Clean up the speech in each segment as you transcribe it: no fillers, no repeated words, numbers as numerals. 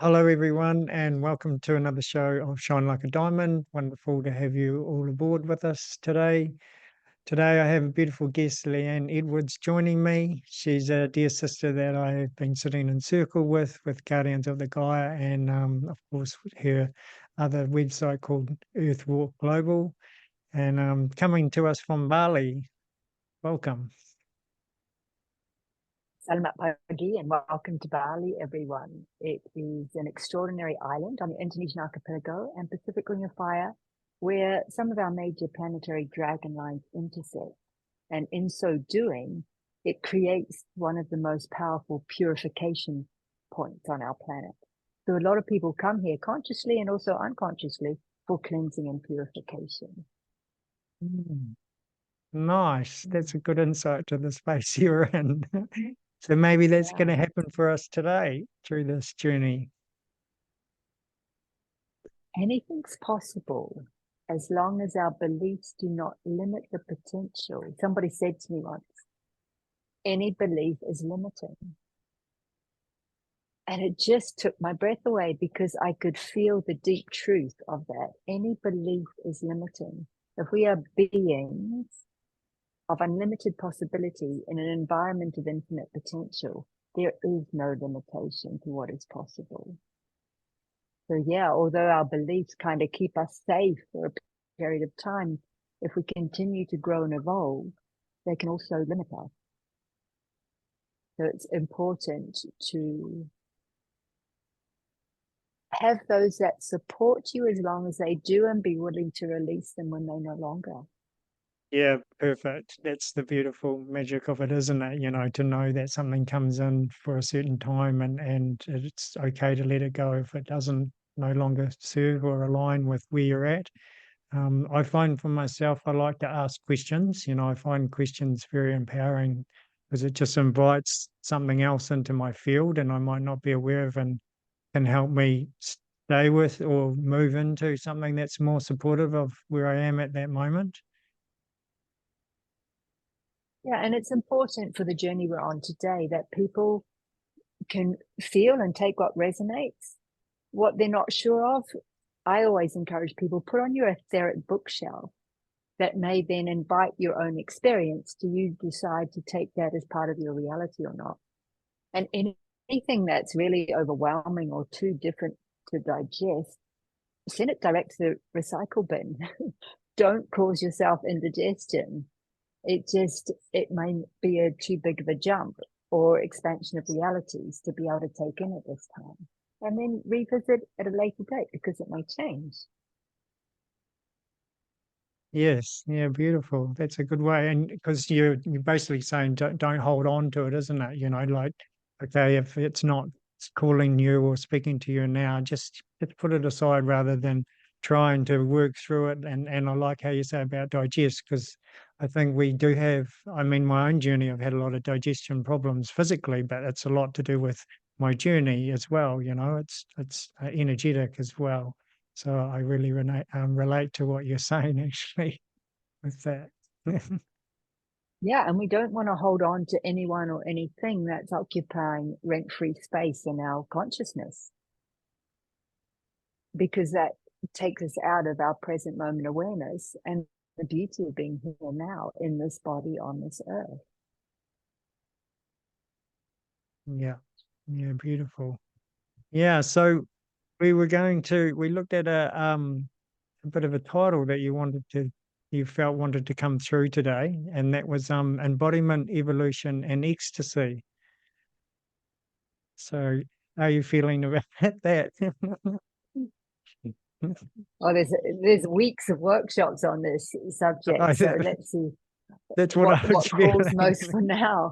Hello, everyone, and welcome to another show of Shine Like a Diamond. Wonderful to have you all aboard with us today. Today, I have a beautiful guest, Leanne Edwards, joining me. She's a dear sister that I have been sitting in circle with Guardians of the Gaia, and of course, her other website called Earthwalk Global, and coming to us from Bali. Welcome. Selamat pagi and welcome to Bali, everyone. It is an extraordinary island on the Indonesian archipelago and Pacific Ring of Fire, where some of our major planetary dragon lines intersect. And in so doing, it creates one of the most powerful purification points on our planet. So a lot of people come here consciously and also unconsciously for cleansing and purification. Nice. That's a good insight to the space you're in. So maybe that's going to happen for us today through this journey. Anything's possible as long as our beliefs do not limit the potential. Somebody said to me once, any belief is limiting. And it just took my breath away because I could feel the deep truth of that. Any belief is limiting. If we are beings of unlimited possibility in an environment of infinite potential, there is no limitation to what is possible. So yeah, although our beliefs kind of keep us safe for a period of time, if we continue to grow and evolve, they can also limit us. So it's important to have those that support you as long as they do, and be willing to release them when they no longer. Yeah, perfect. That's the beautiful magic of it, isn't it? You know, to know that something comes in for a certain time and it's okay to let it go if it doesn't no longer serve or align with where you're at. I find for myself, I like to ask questions. You know, I find questions very empowering because it just invites something else into my field and I might not be aware of, and can help me stay with or move into something that's more supportive of where I am at that moment. Yeah, and it's important for the journey we're on today that people can feel and take what resonates. What they're not sure of, I always encourage people, put on your etheric bookshelf that may then invite your own experience. Do you decide to take that as part of your reality or not? And anything that's really overwhelming or too different to digest, send it direct to the recycle bin. Don't cause yourself indigestion. It may be a too big of a jump or expansion of realities to be able to take in at this time, and then revisit at a later date because it may change. Yes, yeah, beautiful. That's a good way, and because you're basically saying don't hold on to it, isn't it? You know, like, okay, if it's not calling you or speaking to you now, just put it aside rather than trying to work through it. And I like how you say about digest, because I think we do have. I mean, my own journey, I've had a lot of digestion problems physically, but it's a lot to do with my journey as well. You know, it's energetic as well. So I really relate to what you're saying actually with that. Yeah, and we don't want to hold on to anyone or anything that's occupying rent-free space in our consciousness, because that takes us out of our present moment awareness and the beauty of being here now in this body on this earth. Yeah, yeah, beautiful. Yeah, so we looked at a bit of a title that you felt wanted to come through today, and that was Embodiment, Evolution and Ecstasy. So how are you feeling about that? Oh, there's weeks of workshops on this subject, so let's see That's what I was what calls feeling. most for now.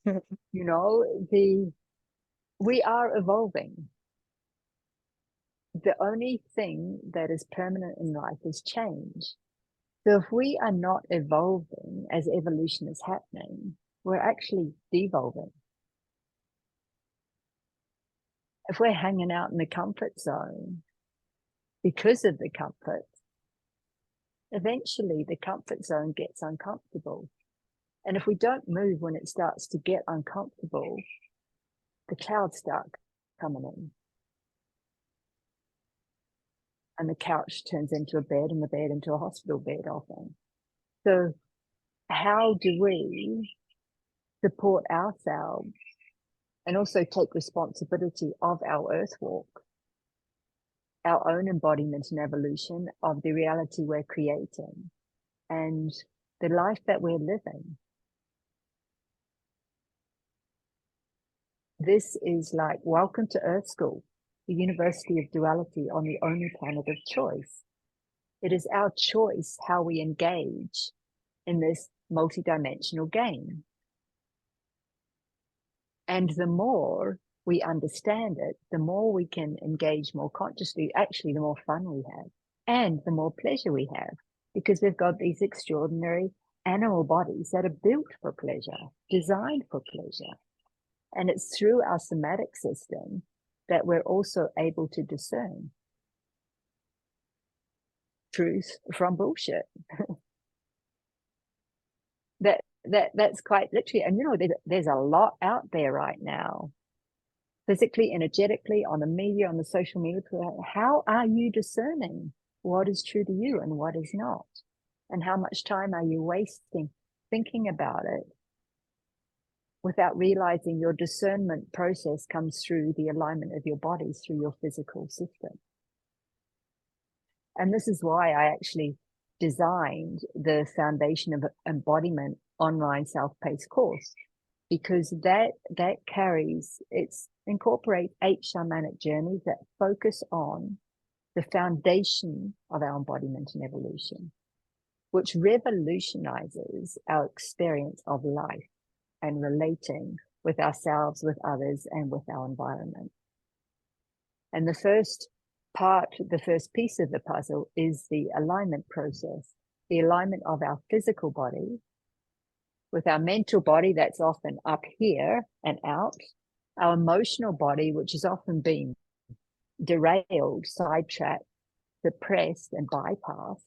You know, we are evolving. The only thing that is permanent in life is change. So if we are not evolving as evolution is happening, we're actually devolving. If we're hanging out in the comfort zone because of the comfort, eventually the comfort zone gets uncomfortable. And if we don't move when it starts to get uncomfortable, the clouds start coming in. and the couch turns into a bed and the bed into a hospital bed often. So how do we support ourselves and also take responsibility of our earth walk, our own embodiment and evolution of the reality we're creating and the life that we're living? This is like, welcome to Earth School, the University of Duality on the only planet of choice. It is our choice how we engage in this multidimensional game. And the more we understand it, the more we can engage more consciously, actually, the more fun we have and the more pleasure we have, because we've got these extraordinary animal bodies that are built for pleasure, designed for pleasure. And it's through our somatic system that we're also able to discern truth from bullshit. That's quite literally, and you know, there's a lot out there right now, physically, energetically, on the media, on the social media. How are you discerning what is true to you and what is not? And how much time are you wasting thinking about it without realizing your discernment process comes through the alignment of your bodies, through your physical system? And this is why I actually designed the Foundation of Embodiment online self-paced course, because that incorporates 8 shamanic journeys that focus on the foundation of our embodiment and evolution, which revolutionizes our experience of life and relating with ourselves, with others, and with our environment. And the first piece of the puzzle is the alignment process, the alignment of our physical body with our mental body that's often up here and out, our emotional body, which is often being derailed, sidetracked, suppressed, and bypassed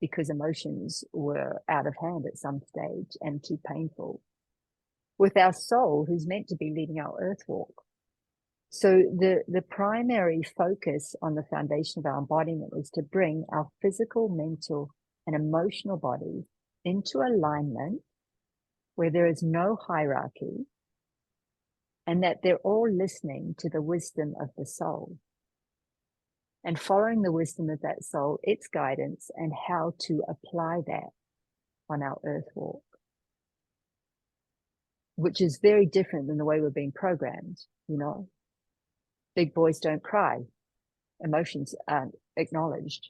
because emotions were out of hand at some stage and too painful, with our soul, who's meant to be leading our earth walk. So the primary focus on the foundation of our embodiment is to bring our physical, mental, and emotional bodies into alignment where there is no hierarchy, and that they're all listening to the wisdom of the soul and following the wisdom of that soul, its guidance, and how to apply that on our earth walk, which is very different than the way we're being programmed. You know, big boys don't cry. Emotions aren't acknowledged.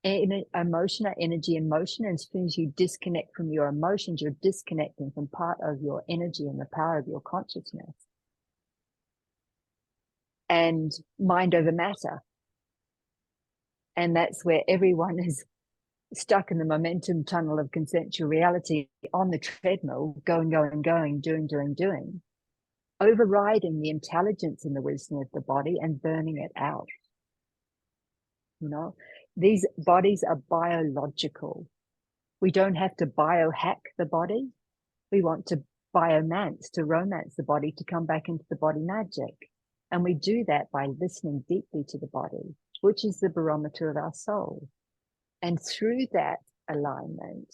Emotion are energy and motion. And as soon as you disconnect from your emotions, you're disconnecting from part of your energy and the power of your consciousness. And mind over matter. And that's where everyone is stuck in the momentum tunnel of consensual reality on the treadmill, going, doing, overriding the intelligence and the wisdom of the body and burning it out. You know, these bodies are biological. We don't have to biohack the body. We want to biomance, to romance the body, to come back into the body magic. And we do that by listening deeply to the body, which is the barometer of our soul. And through that alignment,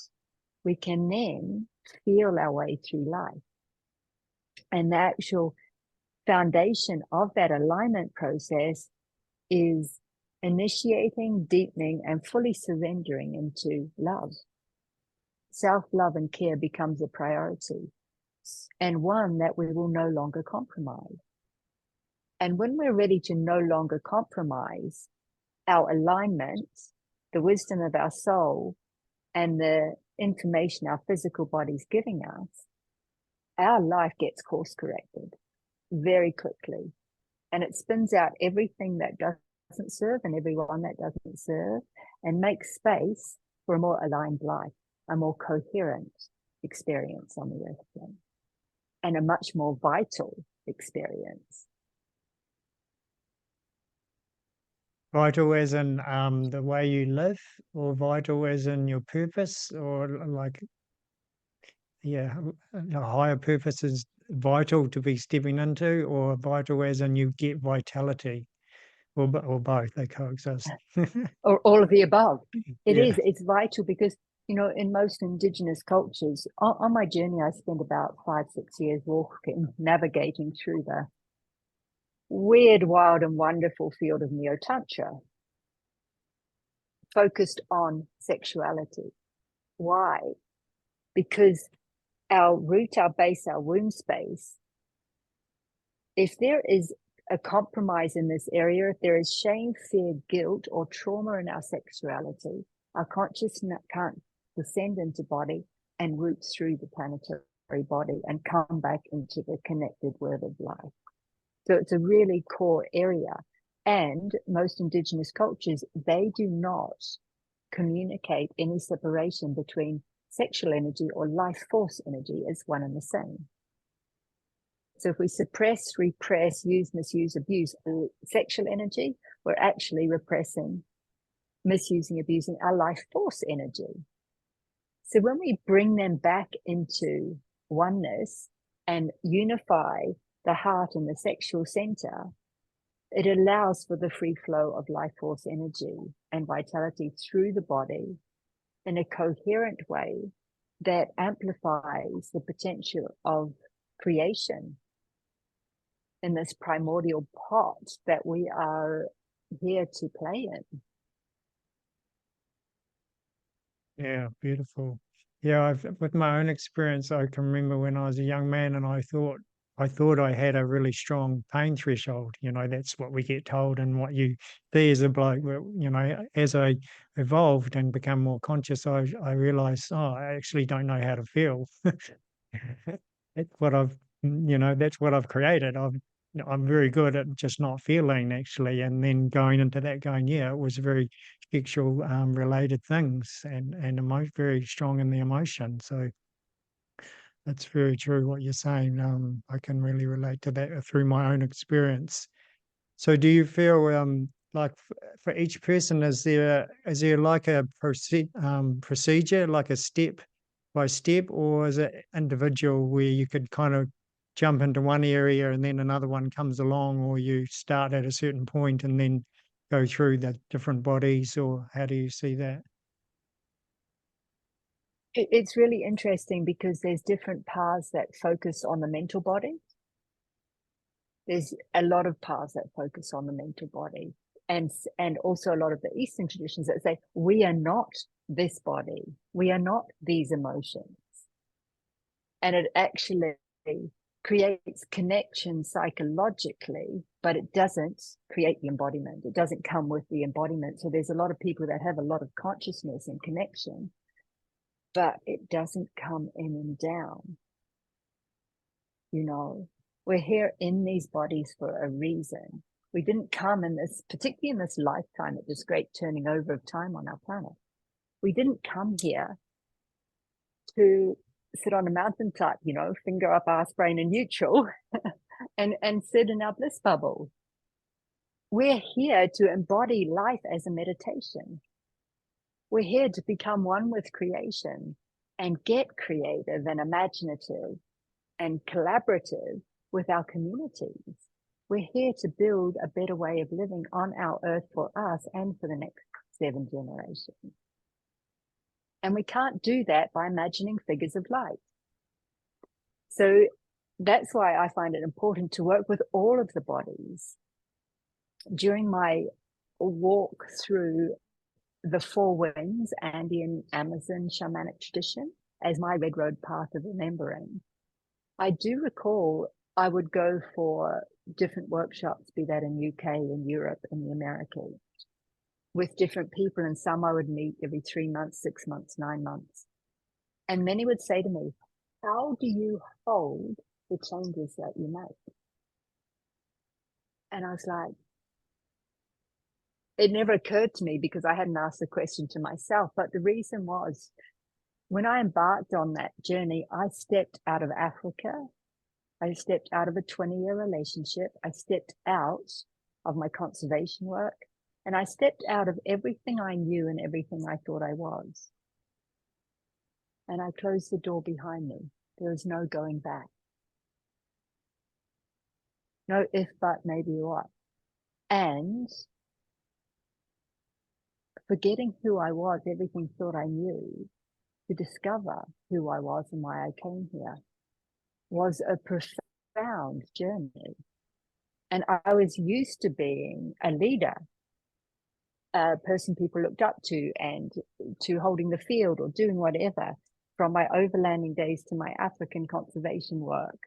we can then feel our way through life. And the actual foundation of that alignment process is initiating, deepening, and fully surrendering into love. Self-love and care becomes a priority, and one that we will no longer compromise. And when we're ready to no longer compromise our alignment, the wisdom of our soul, and the information our physical body's giving us, our life gets course corrected very quickly. And it spins out everything that doesn't serve and everyone that doesn't serve, and makes space for a more aligned life, a more coherent experience on the earth plane, and a much more vital experience. Vital as in the way you live, or vital as in your purpose, or like, yeah, a higher purpose is vital to be stepping into, or vital as in you get vitality. or both, they coexist. or all of the above. It Yeah. is, it's vital because, you know, in most indigenous cultures, on my journey, I spent about 5-6 years walking, navigating through the weird, wild, and wonderful field of Neo Tantra, focused on sexuality. Why? Because our root, our base, our womb space, if there is a compromise in this area, if there is shame, fear, guilt, or trauma in our sexuality, our consciousness can't descend into body and root through the planetary body and come back into the connected word of life. So it's a really core area. And most indigenous cultures, they do not communicate any separation between sexual energy or life force energy as one and the same. So if we suppress, repress, use, misuse, abuse sexual energy, we're actually repressing, misusing, abusing our life force energy. So when we bring them back into oneness and unify the heart and the sexual center, it allows for the free flow of life force energy and vitality through the body in a coherent way that amplifies the potential of creation in this primordial pot that we are here to play in. Yeah, beautiful. Yeah, with my own experience, I can remember when I was a young man and I thought I had a really strong pain threshold. You know, that's what we get told and what you see as a bloke. You know, as I evolved and become more conscious, I realized, oh, I actually don't know how to feel. That's what that's what I've created. I'm very good at just not feeling actually, and then going into that, going, yeah, it was very sexual related things, and very strong in the emotion. So that's very true what you're saying. I can really relate to that through my own experience. So do you feel like for each person, is there like a procedure, like a step by step, or is it individual where you could kind of jump into one area and then another one comes along, or you start at a certain point and then go through the different bodies, or how do you see that? It's really interesting because there's different paths that focus on the mental body. There's a lot of paths that focus on the mental body, and also a lot of the Eastern traditions that say we are not this body, we are not these emotions, and it actually creates connection psychologically, but it doesn't create the embodiment. It doesn't come with the embodiment. So there's a lot of people that have a lot of consciousness and connection, but it doesn't come in and down. You know, we're here in these bodies for a reason. We didn't come in this, particularly in this lifetime, at this great turning over of time on our planet. We didn't come here to sit on a mountaintop, you know, finger up, ass, brain, and neutral, and sit in our bliss bubble. We're here to embody life as a meditation. We're here to become one with creation and get creative and imaginative and collaborative with our communities. We're here to build a better way of living on our earth for us and for the next 7 generations. And we can't do that by imagining figures of light. So that's why I find it important to work with all of the bodies. During my walk through the 4 winds, Andean, Amazon, shamanic tradition, as my red road path of remembering, I do recall I would go for different workshops, be that in UK, in Europe, in the Americas, with different people, and some I would meet every 3 months, 6 months, 9 months. And many would say to me, how do you hold the changes that you make? And I was like, it never occurred to me because I hadn't asked the question to myself. But the reason was, when I embarked on that journey, I stepped out of Africa. I stepped out of a 20-year relationship. I stepped out of my conservation work. And I stepped out of everything I knew and everything I thought I was. And I closed the door behind me. There was no going back. No if, but, maybe, what. and forgetting who I was, everything thought I knew, to discover who I was and why I came here was a profound journey. And I was used to being a leader, a person people looked up to, and to holding the field or doing whatever, from my overlanding days to my African conservation work,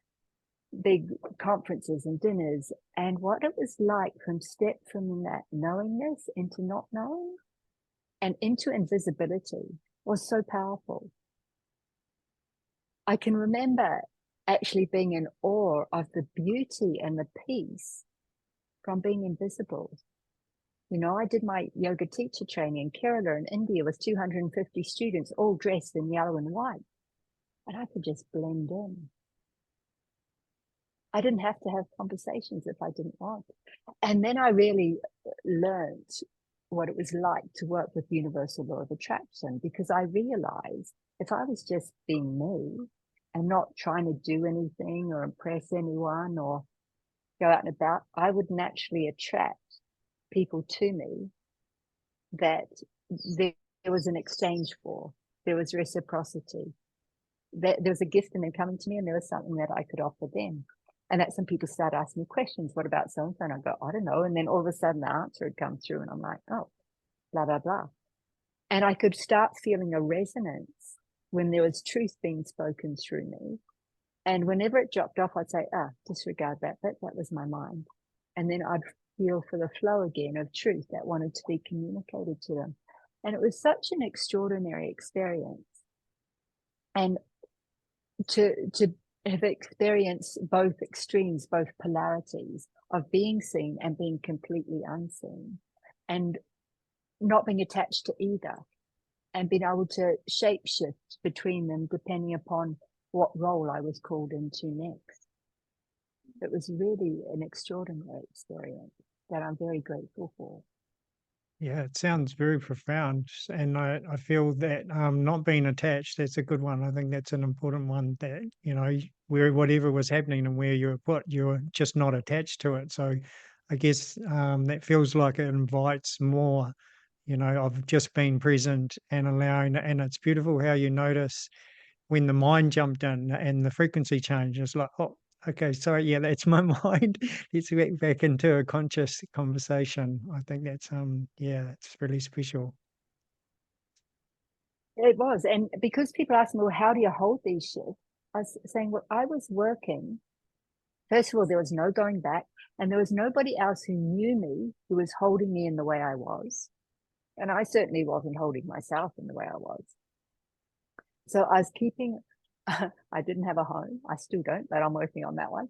big conferences and dinners, and what it was like from that knowingness into not knowing and into invisibility was so powerful. I can remember actually being in awe of the beauty and the peace from being invisible. You know, I did my yoga teacher training in Kerala in India with 250 students, all dressed in yellow and white. And I could just blend in. I didn't have to have conversations if I didn't want. And then I really learned what it was like to work with universal law of attraction, because I realized if I was just being me and not trying to do anything or impress anyone or go out and about, I would naturally attract people to me that there was an exchange for, there was reciprocity, there was a gift in them coming to me, and there was something that I could offer them. And that's when people start asking me questions. What about so-and-so? And I go, I don't know. And then all of a sudden the answer had come through and I'm like, oh, blah, blah, blah. And I could start feeling a resonance when there was truth being spoken through me. And whenever it dropped off, I'd say, disregard that bit. That was my mind. And then I'd feel for the flow again of truth that wanted to be communicated to them. And it was such an extraordinary experience. And to have experienced both extremes, both polarities of being seen and being completely unseen, and not being attached to either, and being able to shapeshift between them depending upon what role I was called into next. It was really an extraordinary experience that I'm very grateful for. Yeah, it sounds very profound, and I feel that not being attached, that's a good one. I think that's an important one, that, you know, where whatever was happening and where you were put, you were just not attached to it. So I guess that feels like it invites more, you know, of just being present and allowing, and it's beautiful how you notice when the mind jumped in and the frequency changed. It's like, oh, okay, sorry, yeah, that's my mind. Let's get back into a conscious conversation. I think that's yeah, it's really special. It was. And because people ask me, well, how do you hold these shifts? I was saying, well, I was working. First of all, there was no going back, and there was nobody else who knew me who was holding me in the way I was. And I certainly wasn't holding myself in the way I was. So I was keeping, I didn't have a home. I still don't, but I'm working on that one.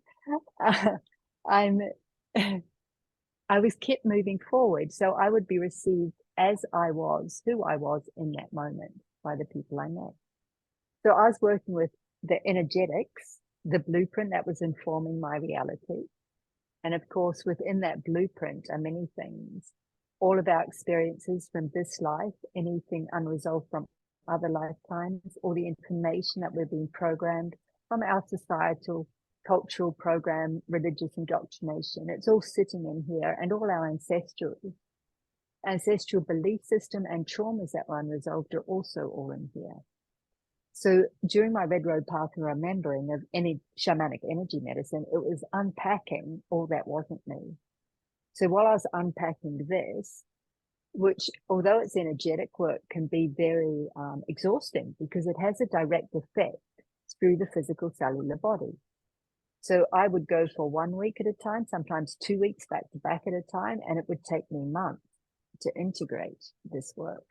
I was kept moving forward. So I would be received as I was, who I was in that moment by the people I met. So I was working with the energetics, the blueprint that was informing my reality. And of course, within that blueprint are many things, all of our experiences from this life, anything unresolved from other lifetimes, all the information that we're being programmed from our societal, cultural program, religious indoctrination. It's all sitting in here, and all our ancestral belief system and traumas that were unresolved are also all in here. So during my Red Road Path of Remembering of any shamanic energy medicine, it was unpacking all that wasn't me. So while I was unpacking this, which, although it's energetic work, can be very exhausting because it has a direct effect through the physical cellular body. So I would go for 1 week at a time, sometimes 2 weeks back to back at a time, and it would take me months to integrate this work.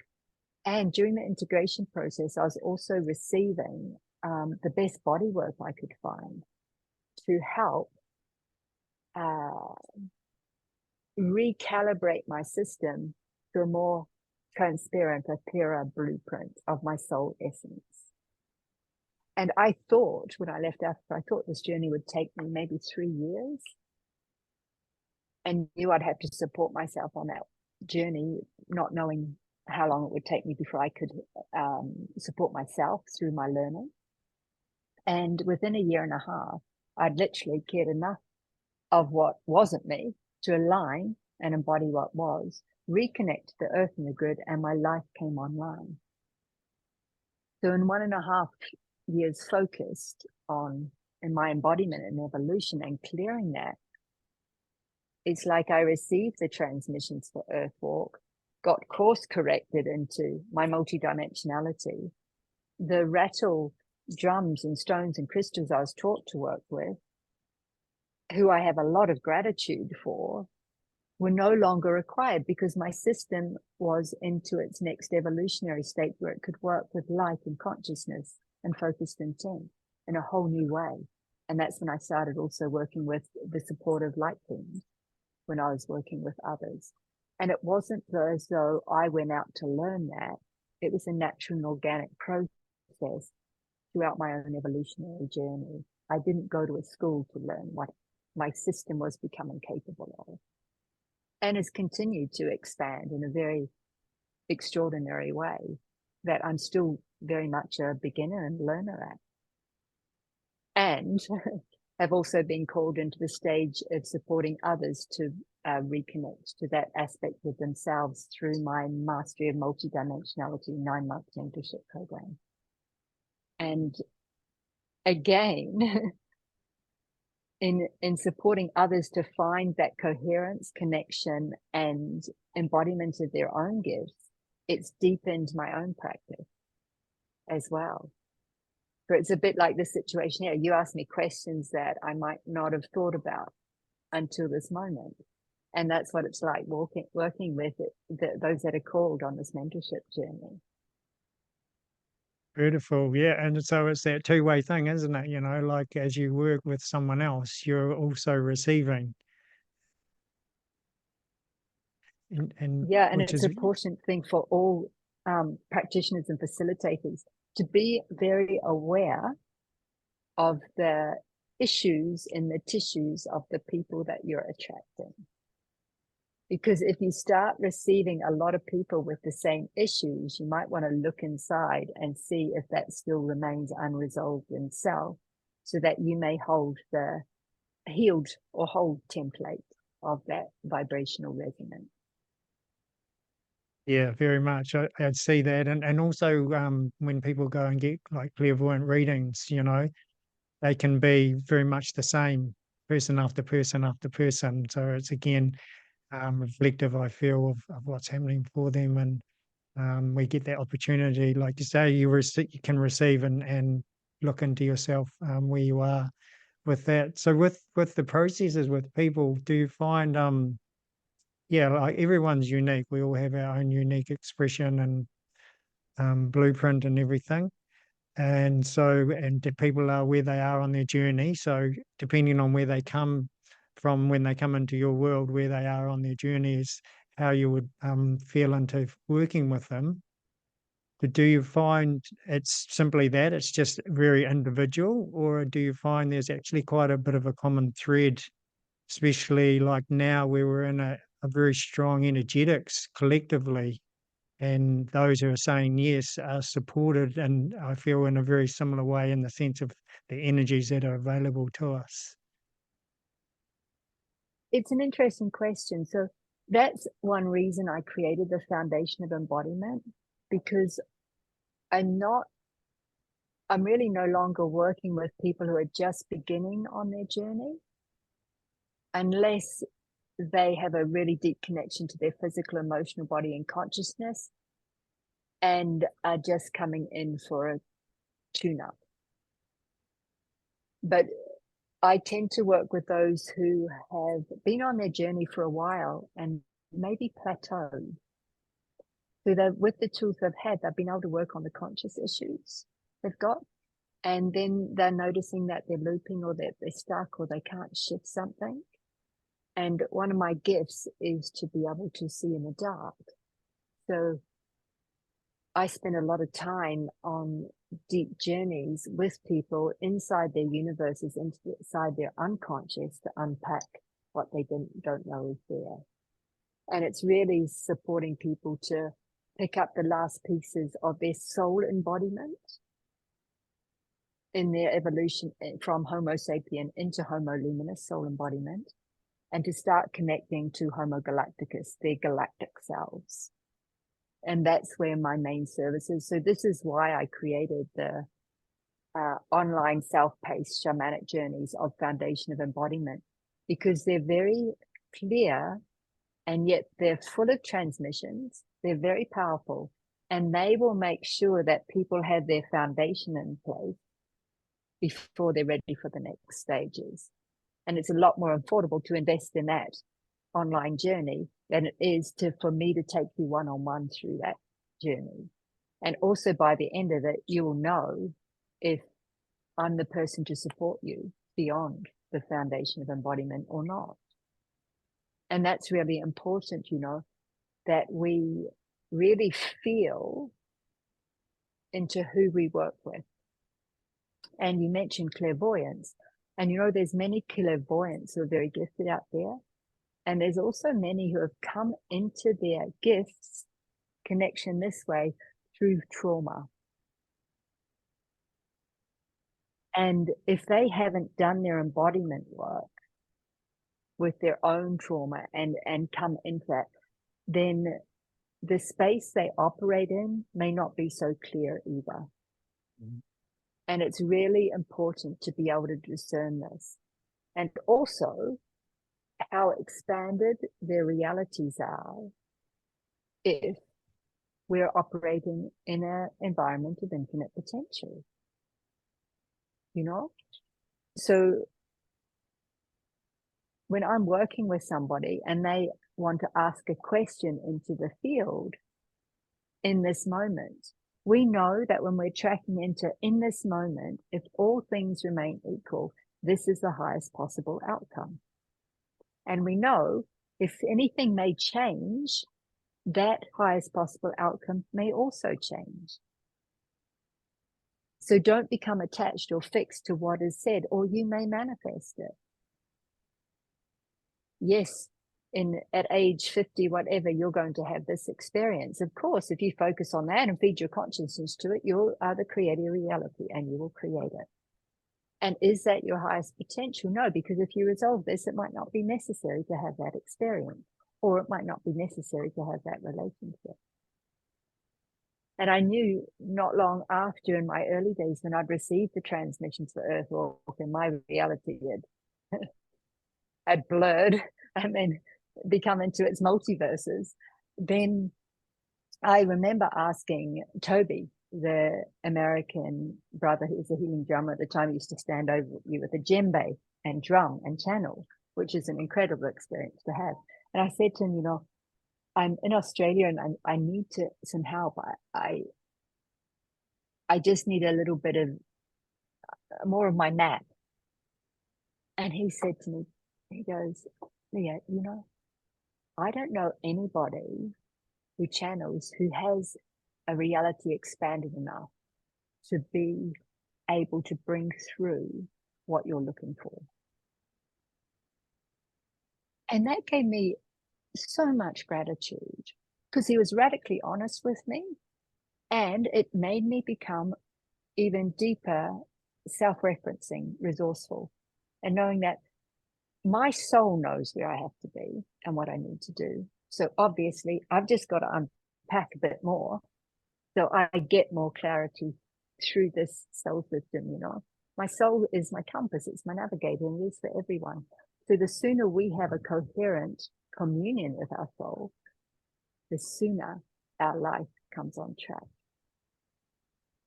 And during the integration process, I was also receiving the best body work I could find to help recalibrate my system to a more transparent, a clearer blueprint of my soul essence. And I thought, when I left Africa, I thought this journey would take me maybe 3 years, and knew I'd have to support myself on that journey, not knowing how long it would take me before I could support myself through my learning. And within 1.5 years, I'd literally cared enough of what wasn't me to align and embody what was, reconnect to the earth and the grid, and my life came online. So in 1.5 years focused on in my embodiment and evolution and clearing that, it's like I received the transmissions for Earth Walk, got course corrected into my multi-dimensionality. The rattle drums and stones and crystals I was taught to work with, who I have a lot of gratitude for, were no longer required because my system was into its next evolutionary state where it could work with light and consciousness and focused intent in a whole new way. And that's when I started also working with the supportive light teams, when I was working with others. And it wasn't as though I went out to learn that. It was a natural and organic process throughout my own evolutionary journey. I didn't go to a school to learn what my system was becoming capable of, and has continued to expand in a very extraordinary way that I'm still very much a beginner and learner at. And have also been called into the stage of supporting others to reconnect to that aspect of themselves through my Mastery of Multi-Dimensionality 9-month mentorship program. And again, in supporting others to find that coherence, connection, and embodiment of their own gifts, it's deepened my own practice as well. But it's a bit like the situation here. You asked me questions that I might not have thought about until this moment. And that's what it's like working with those that are called on this mentorship journey. Beautiful. Yeah. And so it's that two-way thing, isn't it? You know, like as you work with someone else, you're also receiving. And Yeah, and which it's is, an important thing for all practitioners and facilitators to be very aware of the issues in the tissues of the people that you're attracting. Because if you start receiving a lot of people with the same issues, you might want to look inside and see if that still remains unresolved in self, so that you may hold the healed or whole template of that vibrational resonance. yeah, very much. I'd see that. And also when people go and get like clairvoyant readings, you know, they can be very much the same person after person after person. So it's again reflective, I feel, of what's happening for them. And we get that opportunity, like you say, you can receive and look into yourself where you are with that. So with the processes with people, do you find yeah, like everyone's unique. We all have our own unique expression and blueprint and everything. And so, and the people are where they are on their journey. So depending on where they come from, when they come into your world, where they are on their journey is how you would feel into working with them. But do you find it's simply that it's just very individual, or do you find there's actually quite a bit of a common thread, especially like now where we're in a very strong energetics collectively, and those who are saying yes are supported, and I feel in a very similar way in the sense of the energies that are available to us? It's an interesting question. So that's one reason I created the Foundation of Embodiment, because I'm really no longer working with people who are just beginning on their journey, unless they have a really deep connection to their physical, emotional body and consciousness and are just coming in for a tune-up. But I tend to work with those who have been on their journey for a while and maybe plateaued. So that with the tools they've had, they've been able to work on the conscious issues they've got. And then they're noticing that they're looping or that they're stuck or they can't shift something. And one of my gifts is to be able to see in the dark. So I spend a lot of time on deep journeys with people inside their universes, inside their unconscious, to unpack what they don't know is there. And it's really supporting people to pick up the last pieces of their soul embodiment in their evolution from Homo sapien into Homo luminous soul embodiment, and to start connecting to Homo Galacticus, their galactic selves. And that's where my main service is. So this is why I created the online self-paced shamanic journeys of Foundation of Embodiment, because they're very clear and yet they're full of transmissions. They're very powerful, and they will make sure that people have their foundation in place before they're ready for the next stages. And it's a lot more affordable to invest in that online journey than it is for me to take you one-on-one through that journey. And also by the end of it, you will know if I'm the person to support you beyond the Foundation of Embodiment or not. And that's really important, you know, that we really feel into who we work with. And you mentioned clairvoyance. And you know, there's many clairvoyants who are very gifted out there. And there's also many who have come into their gifts connection this way through trauma. And if they haven't done their embodiment work with their own trauma and come into that, then the space they operate in may not be so clear either. Mm-hmm. And it's really important to be able to discern this. And also how expanded their realities are if we're operating in an environment of infinite potential. You know? So when I'm working with somebody and they want to ask a question into the field in this moment, we know that when we're tracking into in this moment, if all things remain equal, this is the highest possible outcome. And we know if anything may change, that highest possible outcome may also change. So don't become attached or fixed to what is said, or you may manifest it. Yes, at age 50, whatever, you're going to have this experience. Of course, if you focus on that and feed your consciousness to it, you are the creator of reality and you will create it. And is that your highest potential? No, because if you resolve this, it might not be necessary to have that experience, or it might not be necessary to have that relationship. And I knew not long after, in my early days, when I'd received the transmissions for Earth Walk and my reality had blurred and then become into its multiverses, then I remember asking Toby, the American brother who was a healing drummer at the time, used to stand over you with a djembe and drum and channel, which is an incredible experience to have. And I said to him, you know, I'm in Australia and I need some help. I just need a little bit of more of my map. And he said to me, he goes, Leah, you know, I don't know anybody who channels who has a reality expanded enough to be able to bring through what you're looking for. And that gave me so much gratitude because he was radically honest with me, and it made me become even deeper self-referencing, resourceful, and knowing that my soul knows where I have to be and what I need to do. So obviously I've just got to unpack a bit more so I get more clarity through this soul system. You know, my soul is my compass, it's my navigator, and it is for everyone. So the sooner we have a coherent communion with our soul, the sooner our life comes on track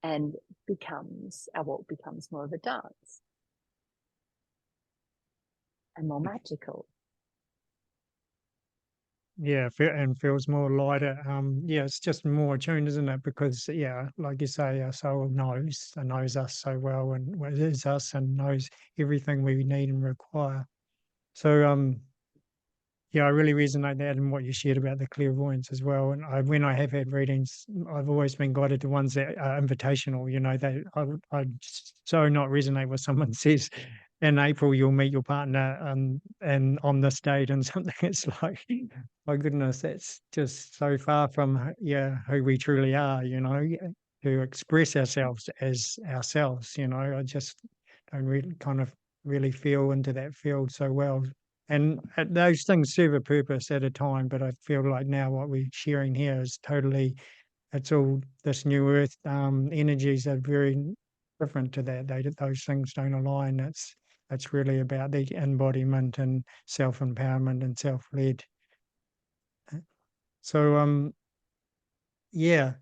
and our walk becomes more of a dance and more magical. Yeah, and feels more lighter. Yeah, it's just more attuned, isn't it? Because yeah, like you say, our soul knows us so well, and is us, and knows everything we need and require. So yeah, I really resonate that and what you shared about the clairvoyance as well. And when I have had readings, I've always been guided to ones that are invitational. You know, that I so not resonate with someone says, in April you'll meet your partner, and on this date and something. It's like, my goodness, that's just so far from who we truly are. You know, to express ourselves as ourselves. You know, I just don't really feel into that field so well. And those things serve a purpose at a time, but I feel like now what we're sharing here is totally, it's all this new earth energies are very different to that. Those things don't align. It's really about the embodiment and self-empowerment and self-led. So yeah.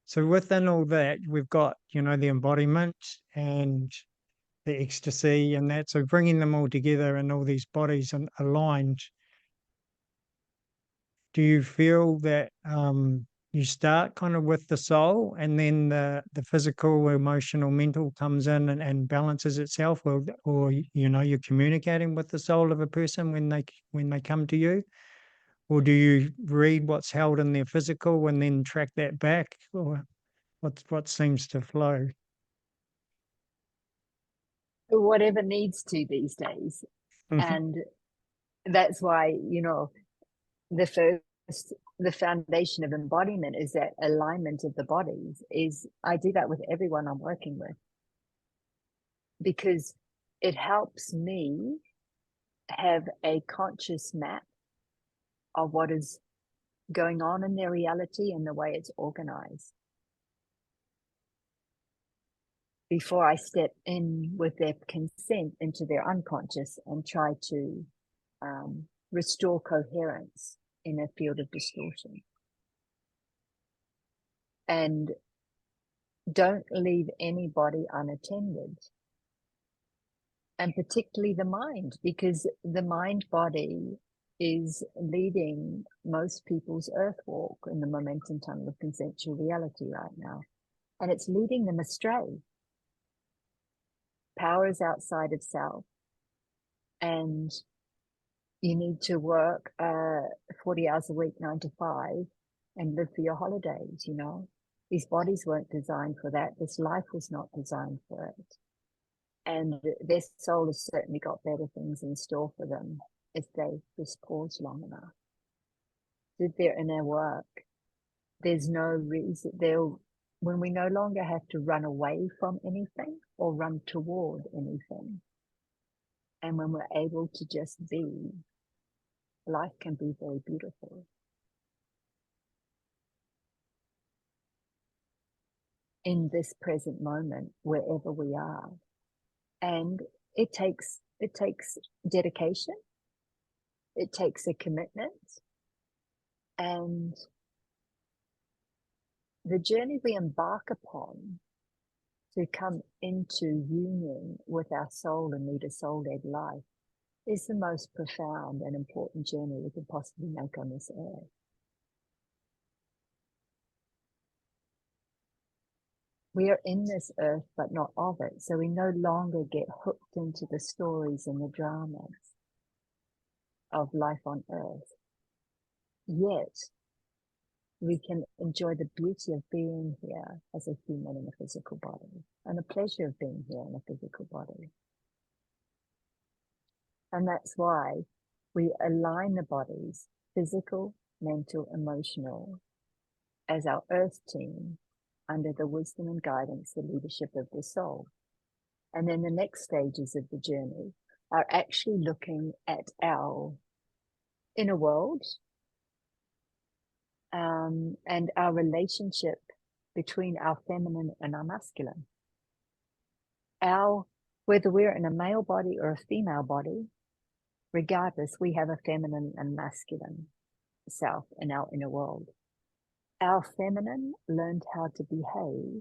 So within all that, we've got, the embodiment and the ecstasy and that. So bringing them all together and all these bodies and aligned, do you feel that you start kind of with the soul and then the physical, emotional, mental comes in and balances itself, or you're communicating with the soul of a person when they come to you? Or do you read what's held in their physical and then track that back? Or what seems to flow? Whatever needs to these days. And that's why, the foundation of embodiment is that alignment of the bodies. Is I do that with everyone I'm working with, because it helps me have a conscious map of what is going on in their reality and the way it's organized before I step in with their consent into their unconscious and try to restore coherence in a field of distortion. And don't leave anybody unattended, and particularly the mind, because the mind body is leading most people's earth walk in the momentum tunnel of consensual reality right now, and it's leading them astray. Power is outside of self, and you need to work 40 hours a week, 9 to 5, and live for your holidays. These bodies weren't designed for that. This life was not designed for it. And their soul has certainly got better things in store for them if they just pause long enough, did their inner work. There's no reason when we no longer have to run away from anything or run toward anything, and when we're able to just be, life can be very beautiful. In this present moment, wherever we are. And it takes dedication, it takes a commitment, and the journey we embark upon to come into union with our soul and lead a soul-led life is the most profound and important journey we could possibly make on this earth. We are in this earth, but not of it. So we no longer get hooked into the stories and the dramas of life on earth. Yet, we can enjoy the beauty of being here as a human in a physical body, and the pleasure of being here in a physical body. And that's why we align the bodies, physical, mental, emotional, as our earth team, under the wisdom and guidance, the leadership of the soul. And then the next stages of the journey are actually looking at our inner world, and our relationship between our feminine and our masculine. Whether we're in a male body or a female body, regardless, we have a feminine and masculine self in our inner world. Our feminine learned how to behave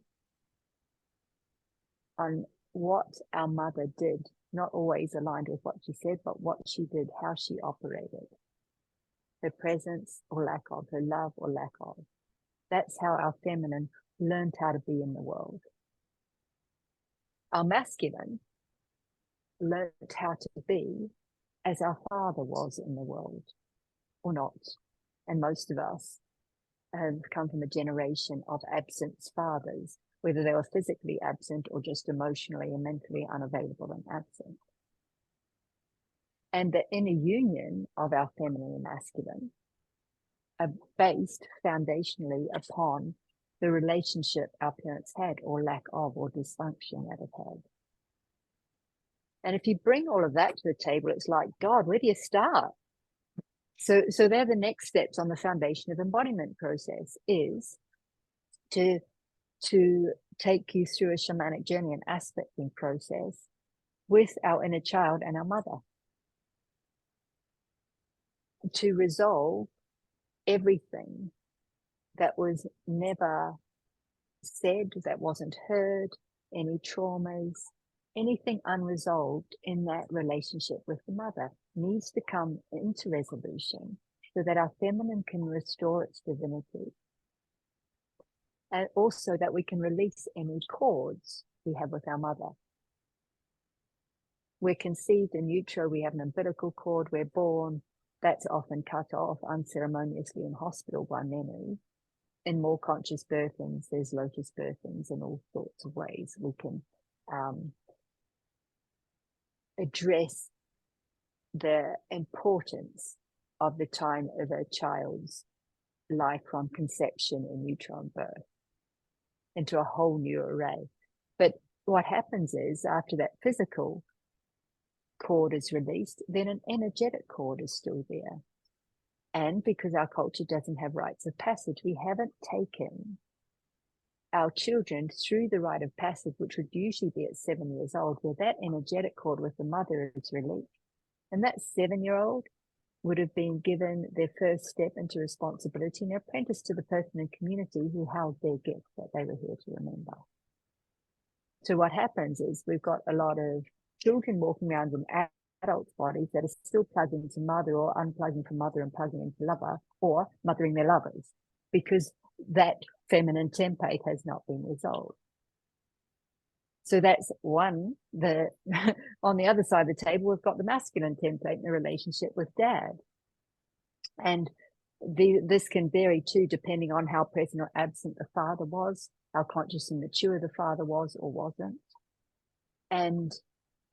on what our mother did, not always aligned with what she said, but what she did, how she operated. Her presence or lack of, her love or lack of. That's how our feminine learned how to be in the world. Our masculine learned how to be as our father was in the world, or not. And most of us have come from a generation of absent fathers, whether they were physically absent or just emotionally and mentally unavailable and absent. And the inner union of our feminine and masculine are based foundationally upon the relationship our parents had, or lack of, or dysfunction that it had. And if you bring all of that to the table, it's like, God, where do you start? So they're the next steps on the foundation of embodiment process, is to take you through a shamanic journey and aspecting process with our inner child and our mother, to resolve everything that was never said, that wasn't heard, any traumas, anything unresolved in that relationship with the mother needs to come into resolution so that our feminine can restore its divinity. And also that we can release any cords we have with our mother. We're conceived in utero, we have an umbilical cord, we're born, that's often cut off unceremoniously in hospital by memory. In more conscious birthings, there's lotus birthings in all sorts of ways. We can address the importance of the time of a child's life from conception in utero and birth into a whole new array. But what happens is, after that physical cord is released, then an energetic cord is still there. And because our culture doesn't have rites of passage, we haven't taken our children through the rite of passage, which would usually be at 7 years old, where that energetic cord with the mother is released. And that 7-year-old would have been given their first step into responsibility and apprenticed to the person in community who held their gift that they were here to remember. So what happens is we've got a lot of children walking around in adults' bodies that are still plugged into mother, or unplugging from mother and plugging into lover, or mothering their lovers, because that feminine template has not been resolved. So that's one. On the other side of the table, we've got the masculine template in the relationship with dad. And this can vary too, depending on how present or absent the father was, how conscious and mature the father was or wasn't. And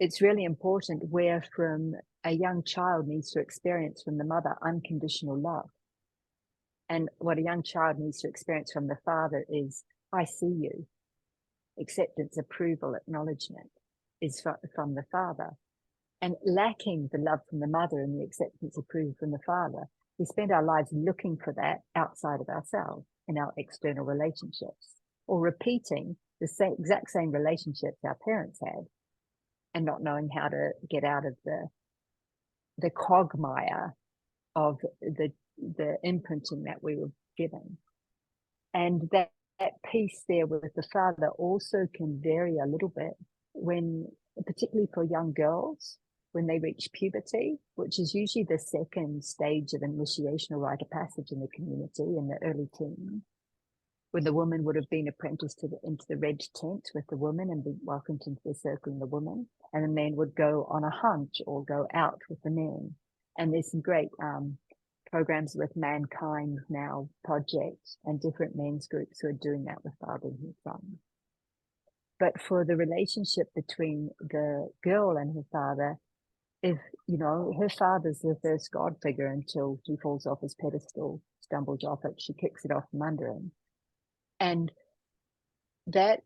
it's really important where from a young child needs to experience from the mother unconditional love. And what a young child needs to experience from the father is, I see you. Acceptance, approval, acknowledgement is from the father. And lacking the love from the mother and the acceptance, approval from the father, we spend our lives looking for that outside of ourselves in our external relationships, or repeating the exact same relationships our parents had and not knowing how to get out of the quagmire of the imprinting that we were given. And that piece there with the father also can vary a little bit when, particularly for young girls, when they reach puberty, which is usually the second stage of initiation or rite of passage in the community in the early teens, when the woman would have been apprenticed into the red tent with the woman and be welcomed into the circle in the woman, and the men would go on a hunt or go out with the men. And there's some great programs with Mankind Now Project and different men's groups who are doing that with father and son. But for the relationship between the girl and her father, if, her father's the first God figure until she falls off his pedestal, stumbles off it, she kicks it off from under him. And that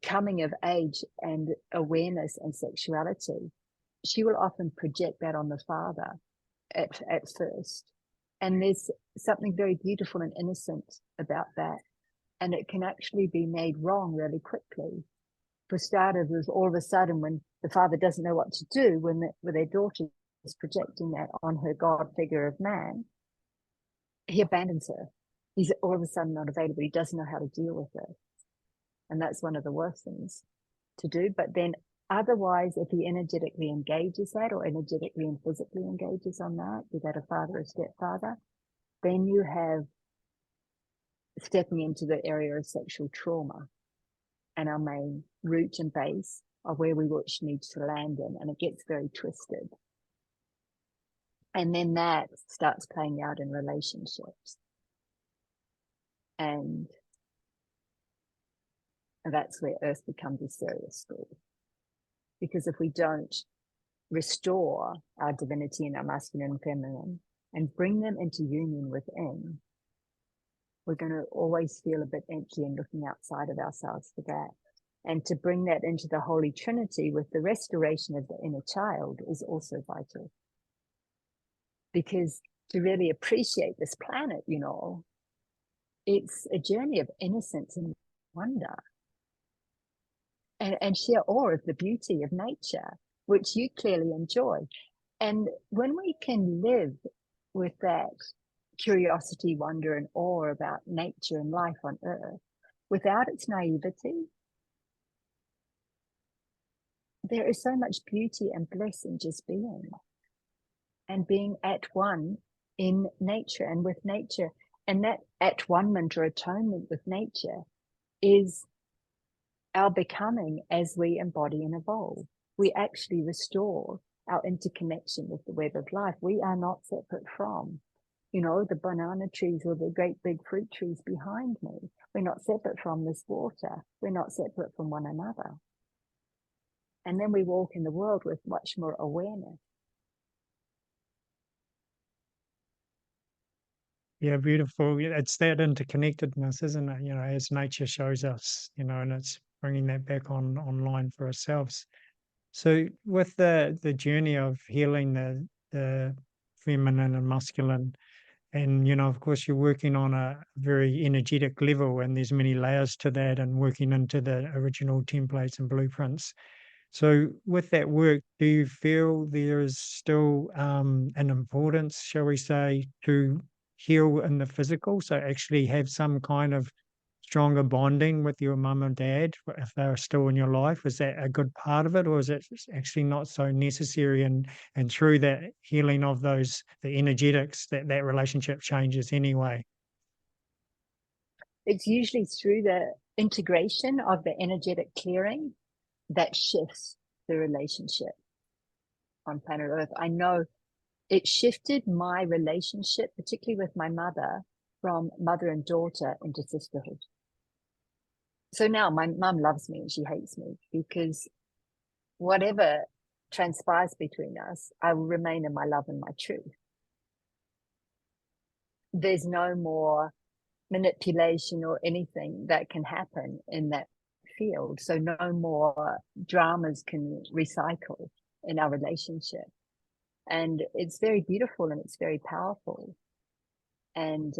coming of age and awareness and sexuality, she will often project that on the father at first. And there's something very beautiful and innocent about that. And it can actually be made wrong really quickly. For starters, all of a sudden, when the father doesn't know what to do, when their daughter is projecting that on her God figure of man, he abandons her. He's all of a sudden not available. He doesn't know how to deal with it. And that's one of the worst things to do. But then otherwise, if he energetically engages that, or energetically and physically engages on that, be that a father or stepfather, then you have stepping into the area of sexual trauma and our main root and base of where we wish needs to land in. And it gets very twisted. And then that starts playing out in relationships. And that's where Earth becomes a serious school. Because if we don't restore our divinity and our masculine and feminine and bring them into union within, we're going to always feel a bit empty and looking outside of ourselves for that. And to bring that into the Holy Trinity with the restoration of the inner child is also vital. Because to really appreciate this planet, you know, it's a journey of innocence and wonder and sheer awe of the beauty of nature, which you clearly enjoy. And when we can live with that curiosity, wonder, and awe about nature and life on Earth without its naivety, there is so much beauty and bliss in just being and being at one in nature and with nature. And that at one-ment or atonement with nature is our becoming as we embody and evolve. We actually restore our interconnection with the web of life. We are not separate from, you know, the banana trees or the great big fruit trees behind me. We're not separate from this water. We're not separate from one another. And then we walk in the world with much more awareness. Yeah, beautiful. It's that interconnectedness, isn't it? You know, as nature shows us, you know, and it's bringing that back online for ourselves. So, with the journey of healing the feminine and masculine, and you know, of course, you're working on a very energetic level, and there's many layers to that, and working into the original templates and blueprints. So, with that work, do you feel there is still an importance, shall we say, to heal in the physical? So, actually have some kind of stronger bonding with your mum and dad if they're still in your life? Is that a good part of it, or is it actually not so necessary? And through that healing of those the energetics, that relationship changes anyway. It's usually through the integration of the energetic clearing that shifts the relationship on planet Earth. I know it shifted my relationship, particularly with my mother, from mother and daughter into sisterhood. So now my mum loves me and she hates me because whatever transpires between us, I will remain in my love and my truth. There's no more manipulation or anything that can happen in that field. So no more dramas can recycle in our relationship. And it's very beautiful and it's very powerful and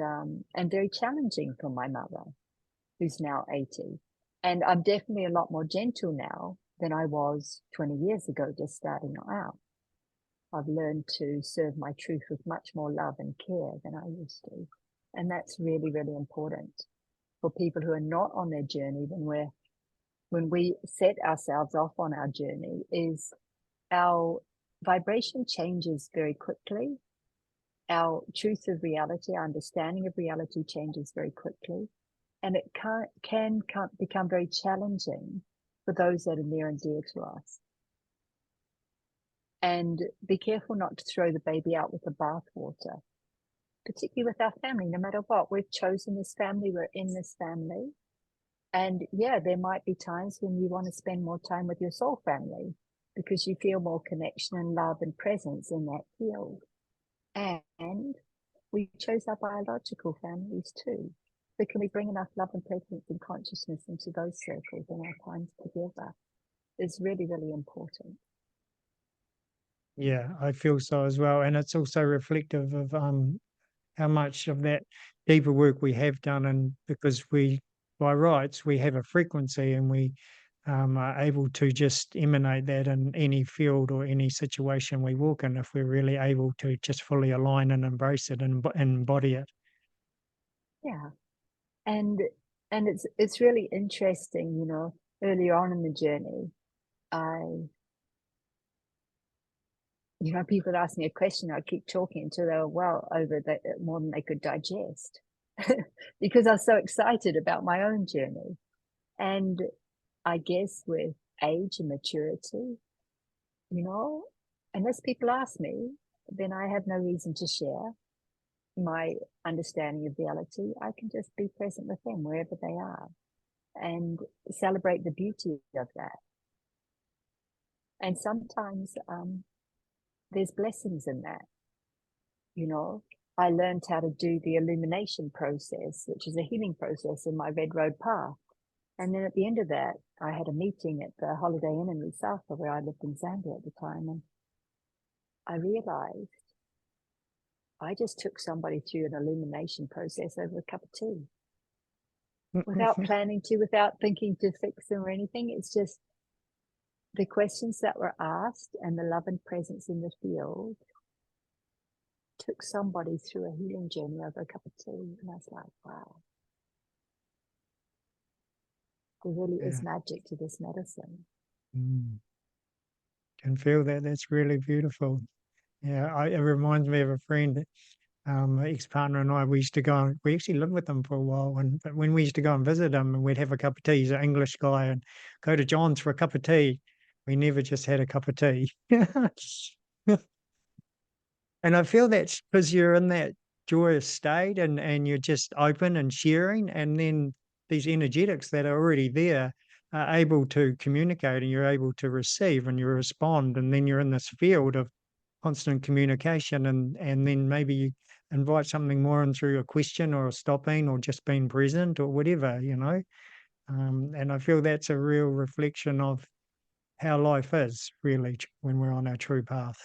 very challenging for my mother, who's now 80. And I'm definitely a lot more gentle now than I was 20 years ago, just starting out. I've learned to serve my truth with much more love and care than I used to. And that's really, really important for people who are not on their journey when we set ourselves off on our journey is our vibration changes very quickly. Our truth of reality, our understanding of reality changes very quickly. And it can become very challenging for those that are near and dear to us. And be careful not to throw the baby out with the bathwater, particularly with our family, no matter what. We've chosen this family, we're in this family. And yeah, there might be times when you want to spend more time with your soul family because you feel more connection and love and presence in that field. And we chose our biological families too. So can we bring enough love and presence and consciousness into those circles in our times together? Is really, really important. Yeah, I feel so as well. And it's also reflective of how much of that deeper work we have done, and because we, by rights, we have a frequency, and we are able to just emanate that in any field or any situation we walk in if we're really able to just fully align and embrace it and embody it. Yeah. And it's really interesting, you know, earlier on in the journey, people ask me a question, I keep talking until they were well over more than they could digest because I was so excited about my own journey. And I guess with age and maturity, you know, unless people ask me, then I have no reason to share my understanding of reality. I can just be present with them wherever they are and celebrate the beauty of that. And sometimes there's blessings in that. You know, I learned how to do the illumination process, which is a healing process in my Red Road path. And then at the end of that, I had a meeting at the Holiday Inn in Lusaka, where I lived in Zambia at the time. And I realized I just took somebody through an illumination process over a cup of tea without planning to, without thinking to fix them or anything. It's just the questions that were asked and the love and presence in the field took somebody through a healing journey over a cup of tea. And I was like, wow, there really is magic to this medicine. Can feel that. That's really beautiful. Yeah, it reminds me of a friend, ex-partner and I. We used to go. We actually lived with them for a while, but when we used to go and visit him, and we'd have a cup of tea. He's an English guy, and go to John's for a cup of tea. We never just had a cup of tea. And I feel that's because you're in that joyous state, and you're just open and sharing, and then these energetics that are already there are able to communicate, and you're able to receive, and you respond, and then you're in this field of constant communication, and then maybe you invite something more in through a question or a stopping or just being present or whatever, and I feel that's a real reflection of how life is really when we're on our true path.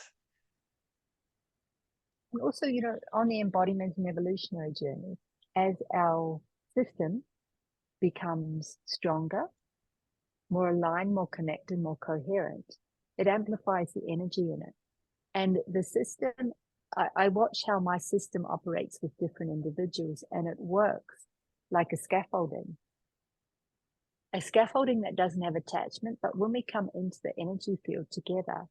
And also, on the embodiment and evolutionary journey, as our system becomes stronger, more aligned, more connected, more coherent, it amplifies the energy in it. And the system, I watch how my system operates with different individuals, and it works like a scaffolding that doesn't have attachment. But when we come into the energy field together,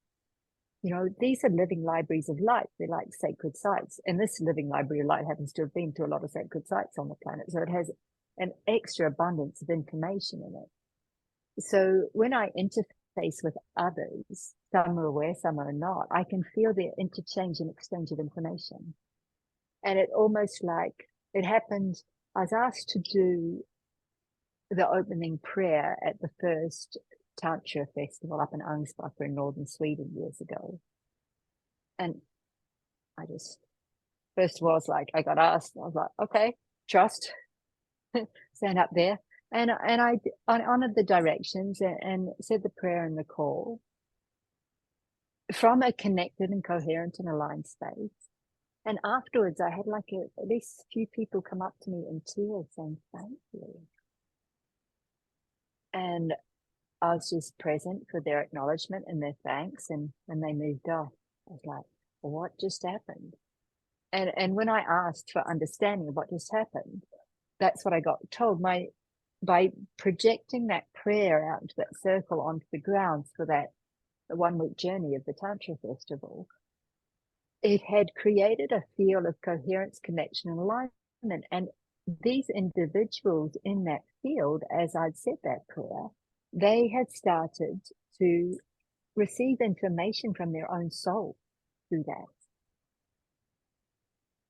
these are living libraries of light. They're like sacred sites. And this living library of light happens to have been to a lot of sacred sites on the planet. So it has an extra abundance of information in it. So when I interface with others, some are aware, some are not, I can feel the interchange and exchange of information. And it almost like it happened. I was asked to do the opening prayer at the first Tantra festival up in Ungsbacka in northern Sweden years ago. And I just, first of all, I got asked, I was like, okay, trust, stand up there. And I honored the directions and said the prayer and the call from a connected and coherent and aligned space. And afterwards, I had at least a few people come up to me in tears saying, thank you. And I was just present for their acknowledgement and their thanks. And when they moved off, I was like, well, what just happened? And when I asked for understanding of what just happened, that's what I got told. By projecting that prayer out into that circle onto the grounds for that 1 week journey of the Tantra Festival, it had created a field of coherence, connection, and alignment. And these individuals in that field, as I'd said that prayer, they had started to receive information from their own soul through that.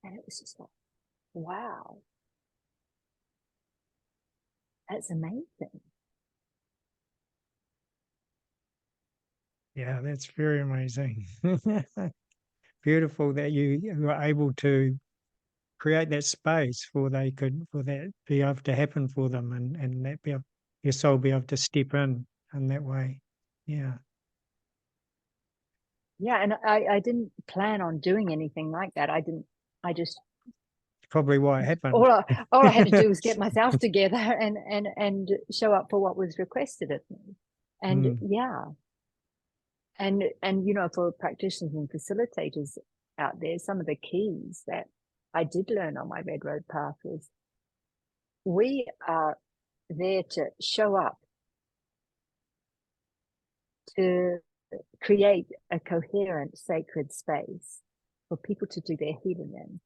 And it was just like, wow, that's amazing. Yeah, that's very amazing. Beautiful that you were able to create that space for that be able to happen for them, and that your soul be able to step in that way. Yeah. Yeah, and I didn't plan on doing anything like that. I just Probably why it happened. All I had to do was get myself together and show up for what was requested of me. And yeah. And for practitioners and facilitators out there, some of the keys that I did learn on my Red Road path was we are there to show up, to create a coherent, sacred space for people to do their healing in.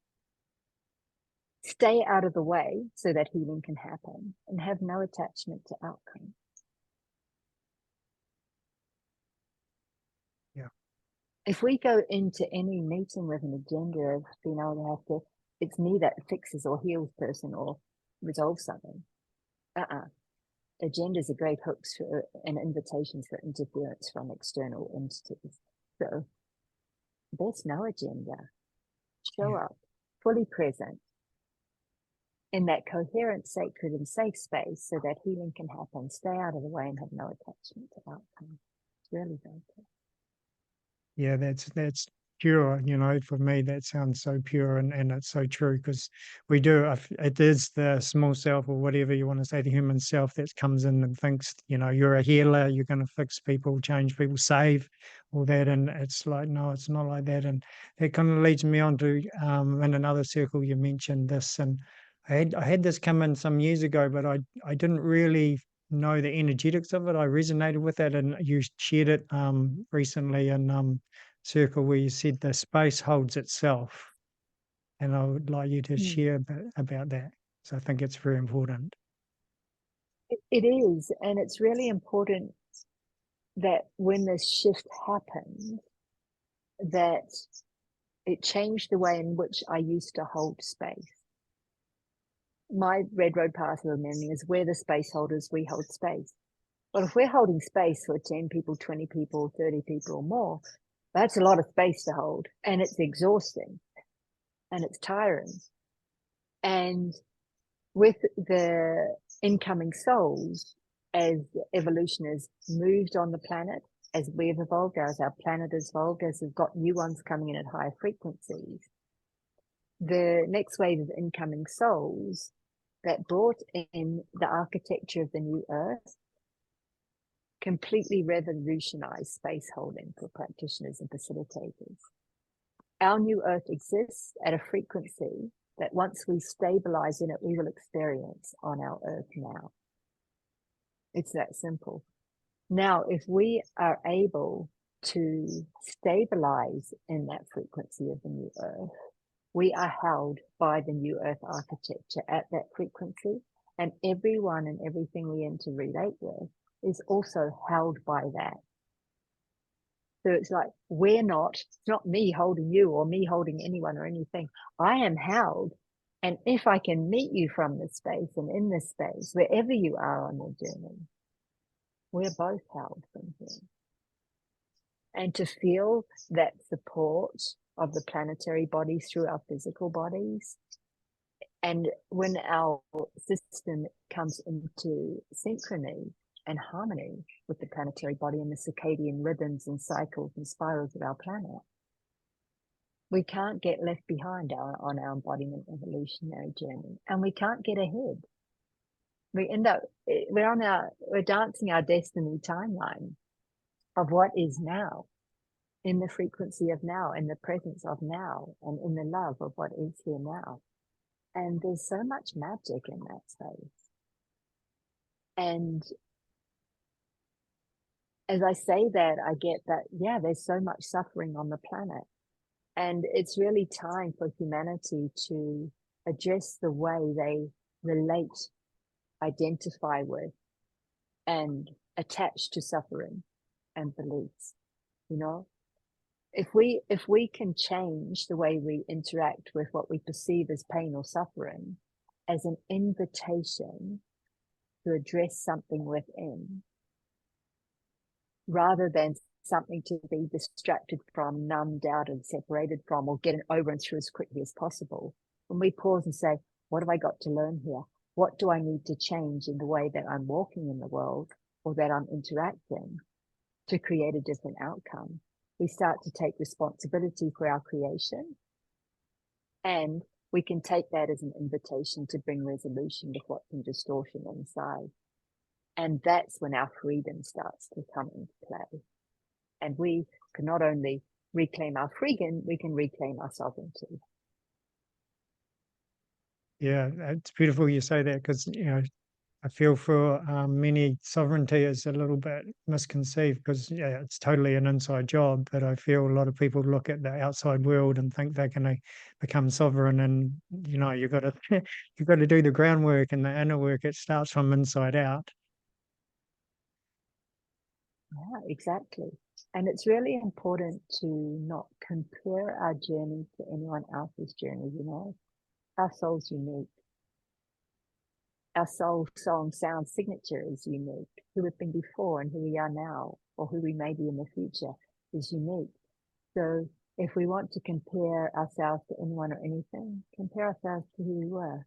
Stay out of the way so that healing can happen, and have no attachment to outcome. Yeah. If we go into any meeting with an agenda of being able to it's me that fixes or heals person or resolves something. Agendas are great hooks and invitations for interference from external entities. So there's no agenda. Show up, fully present, in that coherent, sacred, and safe space so that healing can happen. Stay out of the way and have no attachment to outcome. It's really very good. Yeah, that's pure. For me, that sounds so pure, and it's so true, because we do. It is the small self, or whatever you want to say, the human self, that comes in and thinks, you're a healer, you're going to fix people, change people, save all that, and it's like, no, it's not like that. And that kind of leads me on to in another circle you mentioned this, and I had this come in some years ago, but I didn't really know the energetics of it. I resonated with it, and you shared it recently in circle where you said the space holds itself, and I would like you to share a bit about that. So I think it's very important. It is, and it's really important that when this shift happened, that it changed the way in which I used to hold space. My red road path of memory is we're the space holders, we hold space. Well, if we're holding space for 10 people, 20 people, 30 people or more, that's a lot of space to hold, and it's exhausting and it's tiring. And with the incoming souls, as evolution has moved on the planet, as we've evolved, as our planet has evolved, as we've got new ones coming in at higher frequencies, the next wave of incoming souls that brought in the architecture of the new earth completely revolutionized space holding for practitioners and facilitators. Our new earth exists at a frequency that once we stabilize in it, we will experience on our earth now. It's that simple. Now, if we are able to stabilize in that frequency of the new earth, we are held by the new earth architecture at that frequency, and everyone and everything we interrelate with is also held by that. So it's like, it's not me holding you or me holding anyone or anything. I am held. And if I can meet you from this space and in this space, wherever you are on your journey, we're both held from here. And to feel that support of the planetary bodies through our physical bodies. And when our system comes into synchrony and harmony with the planetary body and the circadian rhythms and cycles and spirals of our planet, we can't get left behind on our embodiment evolutionary journey, and we can't get ahead. We end up, we're dancing our destiny timeline of what is now, in the frequency of now, in the presence of now, and in the love of what is here now. And there's so much magic in that space. And as I say that, I get that, yeah, there's so much suffering on the planet. And it's really time for humanity to address the way they relate, identify with, and attach to suffering and beliefs. If we can change the way we interact with what we perceive as pain or suffering as an invitation to address something within, rather than something to be distracted from, numbed out and separated from, or get it over and through as quickly as possible. When we pause and say, what have I got to learn here? What do I need to change in the way that I'm walking in the world or that I'm interacting to create a different outcome? We start to take responsibility for our creation, and we can take that as an invitation to bring resolution to what's in distortion inside. And that's when our freedom starts to come into play. And we can not only reclaim our freedom, we can reclaim our sovereignty. Yeah, it's beautiful you say that, because I feel for many sovereignty is a little bit misconceived, because it's totally an inside job. But I feel a lot of people look at the outside world and think they're going to become sovereign, and you've got to you've got to do the groundwork and the inner work. It starts from inside out. Yeah, exactly. And it's really important to not compare our journey to anyone else's journey. Our soul's unique. Our soul song sound signature is unique. Who we've been before and who we are now, or who we may be in the future, is unique. So if we want to compare ourselves to anyone or anything, compare ourselves to who we were.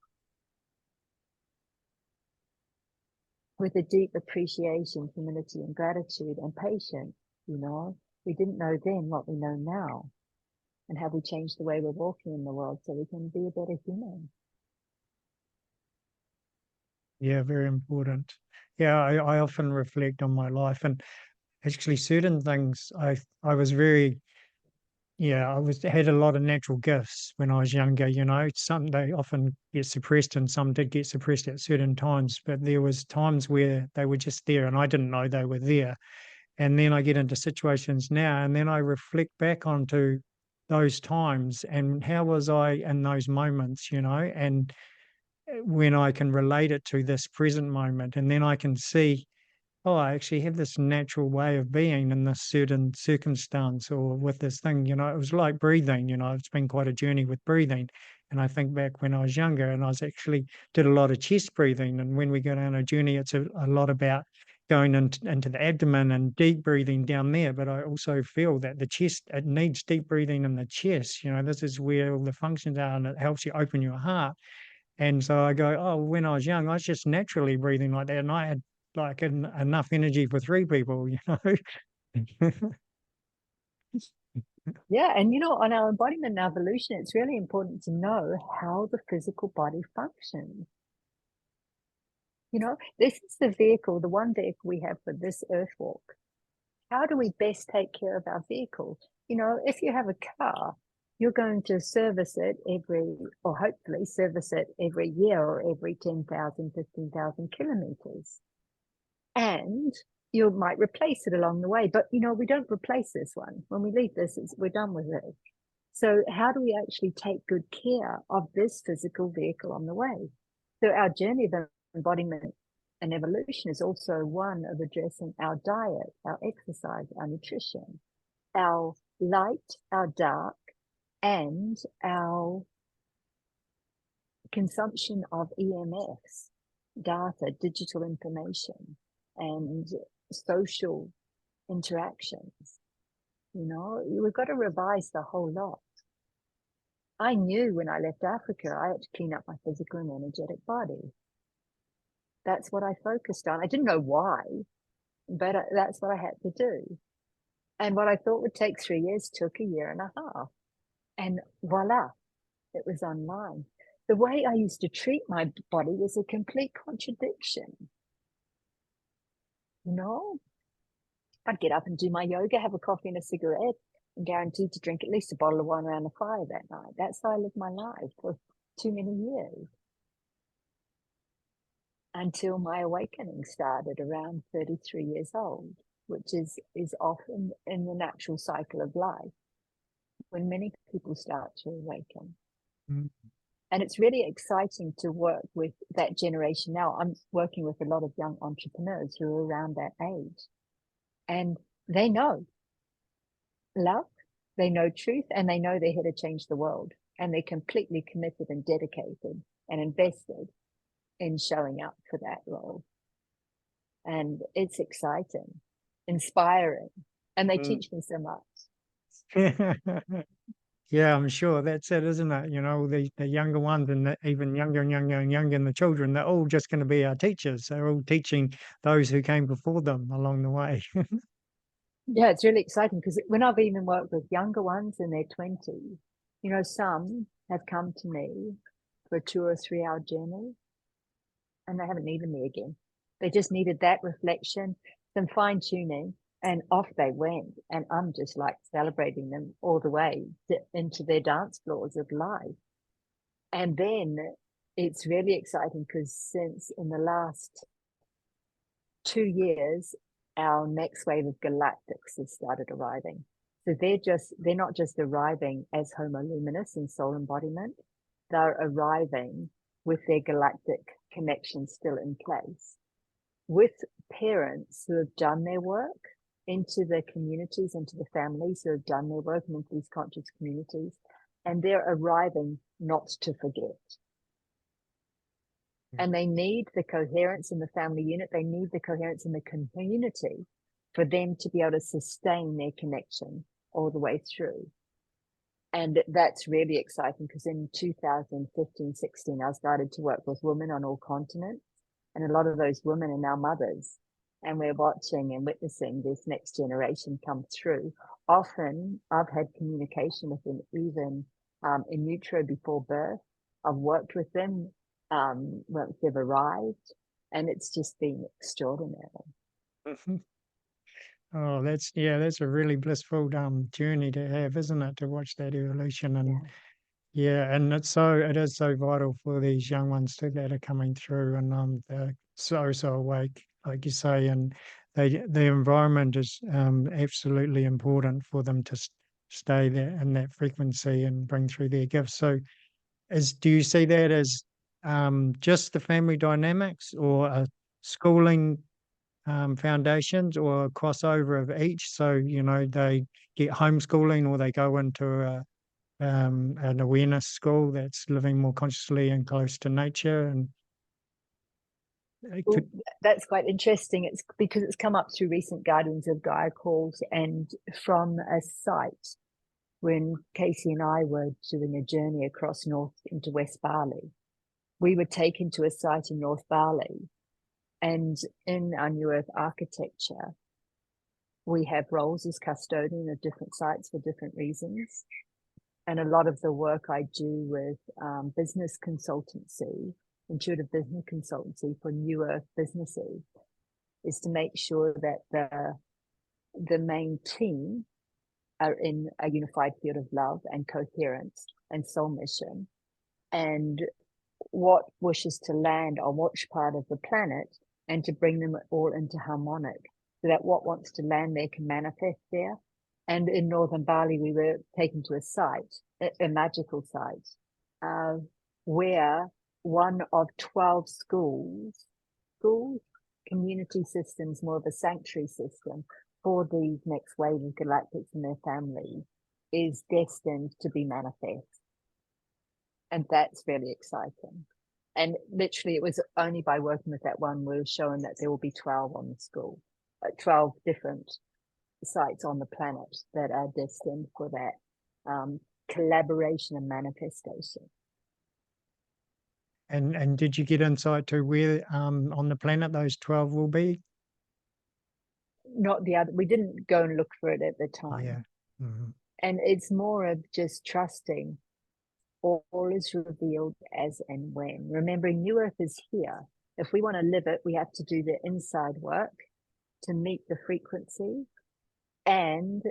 with a deep appreciation, humility, and gratitude and patience. You know, we didn't know then what we know now. And have we changed the way we're walking in the world so we can be a better human? Yeah, very important. Yeah, I often reflect on my life, and actually certain things I was very, yeah, had a lot of natural gifts when I was younger, you know. Some they often get suppressed and some did get suppressed at certain times, but there was times where they were just there and I didn't know they were there. And then I get into situations now and then I reflect back onto those times and how was I in those moments, you know, and when I can relate it to this present moment, and then I can see, oh, I actually have this natural way of being in this certain circumstance or with this thing. You know, it was like breathing. You know, it's been quite a journey with breathing. And I think back when I was younger and I was actually did a lot of chest breathing. And when we go down a journey, it's a lot about going into the abdomen and deep breathing down there. But I also feel that the chest, it needs deep breathing in the chest. You know, this is where all the functions are and it helps you open your heart. And so I go, oh, when I was young, I was just naturally breathing like that. And I had like enough energy for three people, you know. Yeah. And, you know, on our embodiment and evolution, it's really important to know how the physical body functions. You know, this is the vehicle, the one vehicle we have for this earth walk. How do we best take care of our vehicle? You know, if you have a car, you're going to service it or hopefully service it every year or every 10,000, 15,000 kilometers. And you might replace it along the way. But, you know, we don't replace this one. When we leave this, we're done with it. So how do we actually take good care of this physical vehicle on the way? So our journey of embodiment and evolution is also one of addressing our diet, our exercise, our nutrition, our light, our dark, and our consumption of EMFs, data, digital information, and social interactions. You know, we've got to revise the whole lot. I knew when I left Africa, I had to clean up my physical and energetic body. That's what I focused on. I didn't know why, but that's what I had to do. And what I thought would take 3 years took a year and a half. And voila, it was online. The way I used to treat my body was a complete contradiction. You know, I'd get up and do my yoga, have a coffee and a cigarette, and guaranteed to drink at least a bottle of wine around the fire that night. That's how I lived my life for too many years. Until my awakening started around 33 years old, which is often in the natural cycle of life when many people start to awaken. Mm. And it's really exciting to work with that generation now. I'm working with a lot of young entrepreneurs who are around that age. And they know love, they know truth, and they know they're here to change the world. And they're completely committed and dedicated and invested in showing up for that role. And it's exciting, inspiring, and they teach me so much. Yeah, I'm sure that's it, isn't it? You know, the younger ones and even younger and younger and younger, and the children, they're all just going to be our teachers. They're all teaching those who came before them along the way. Yeah, it's really exciting because when I've even worked with younger ones in their 20s, you know, some have come to me for a 2 or 3 hour journey and they haven't needed me again. They just needed that reflection, some fine tuning, and off they went. And I'm just like celebrating them all the way into their dance floors of life. And then it's really exciting because since in the last 2 years, our next wave of galactics has started arriving. So they're not just arriving as Homo luminous and soul embodiment, they're arriving with their galactic connection still in place, with parents who have done their work into the communities, into the families who have done their work and into these conscious communities, and they're arriving not to forget. And they need the coherence in the family unit. They need the coherence in the community for them to be able to sustain their connection all the way through. And that's really exciting because in 2015, 16, I started to work with women on all continents. And a lot of those women are now mothers. And we're watching and witnessing this next generation come through. Often I've had communication with them even in utero before birth. I've worked with them once they've arrived, and it's just been extraordinary. Oh, that's a really blissful journey to have, isn't it? To watch that evolution and and it is so vital for these young ones too that are coming through, and they're so awake, like you say, and the environment is absolutely important for them to stay there in that frequency and bring through their gifts. So, do you see that as just the family dynamics, or a schooling foundations, or a crossover of each? So they get homeschooling, or they go into an awareness school that's living more consciously and close to nature, and it Well, could, that's quite interesting. It's because it's come up through recent Guardians of Gaia calls, and from a site when Casey and I were doing a journey across north into West Bali. We were taken to a site in North Bali, and in our New Earth architecture, we have roles as custodian of different sites for different reasons. And a lot of the work I do with business consultancy, intuitive business consultancy for New Earth businesses, is to make sure that the main team are in a unified field of love and coherence and soul mission, and what wishes to land on which part of the planet, and to bring them all into harmonic so that what wants to land there can manifest there. And in northern Bali, we were taken to a site, a magical site, where one of 12 schools, community systems, more of a sanctuary system for these next wave of galactics and their families, is destined to be manifest. And that's really exciting. And literally, it was only by working with that one, we were showing that there will be 12 on the school, 12 different sites on the planet that are destined for that collaboration and manifestation. and did you get insight to where on the planet those 12 will be? Not the other, we didn't go and look for it at the time. Yeah. Mm-hmm. And it's more of just trusting all is revealed as and when. Remembering New Earth is here. If we want to live it, we have to do the inside work to meet the frequency and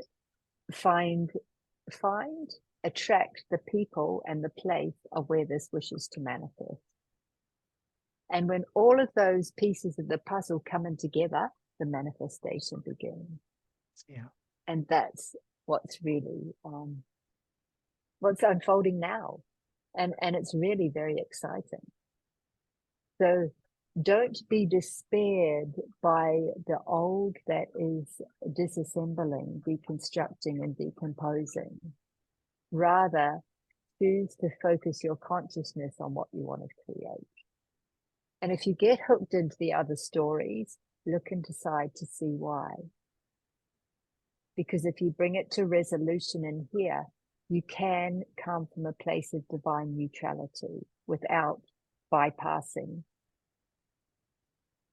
attract the people and the place of where this wishes to manifest. And when all of those pieces of the puzzle come in together, the manifestation begins. Yeah. And that's what's really what's unfolding now. And it's really very exciting. So don't be despaired by the old that is disassembling, deconstructing, and decomposing. Rather, choose to focus your consciousness on what you want to create. And if you get hooked into the other stories, look inside to see why. Because if you bring it to resolution in here, you can come from a place of divine neutrality without bypassing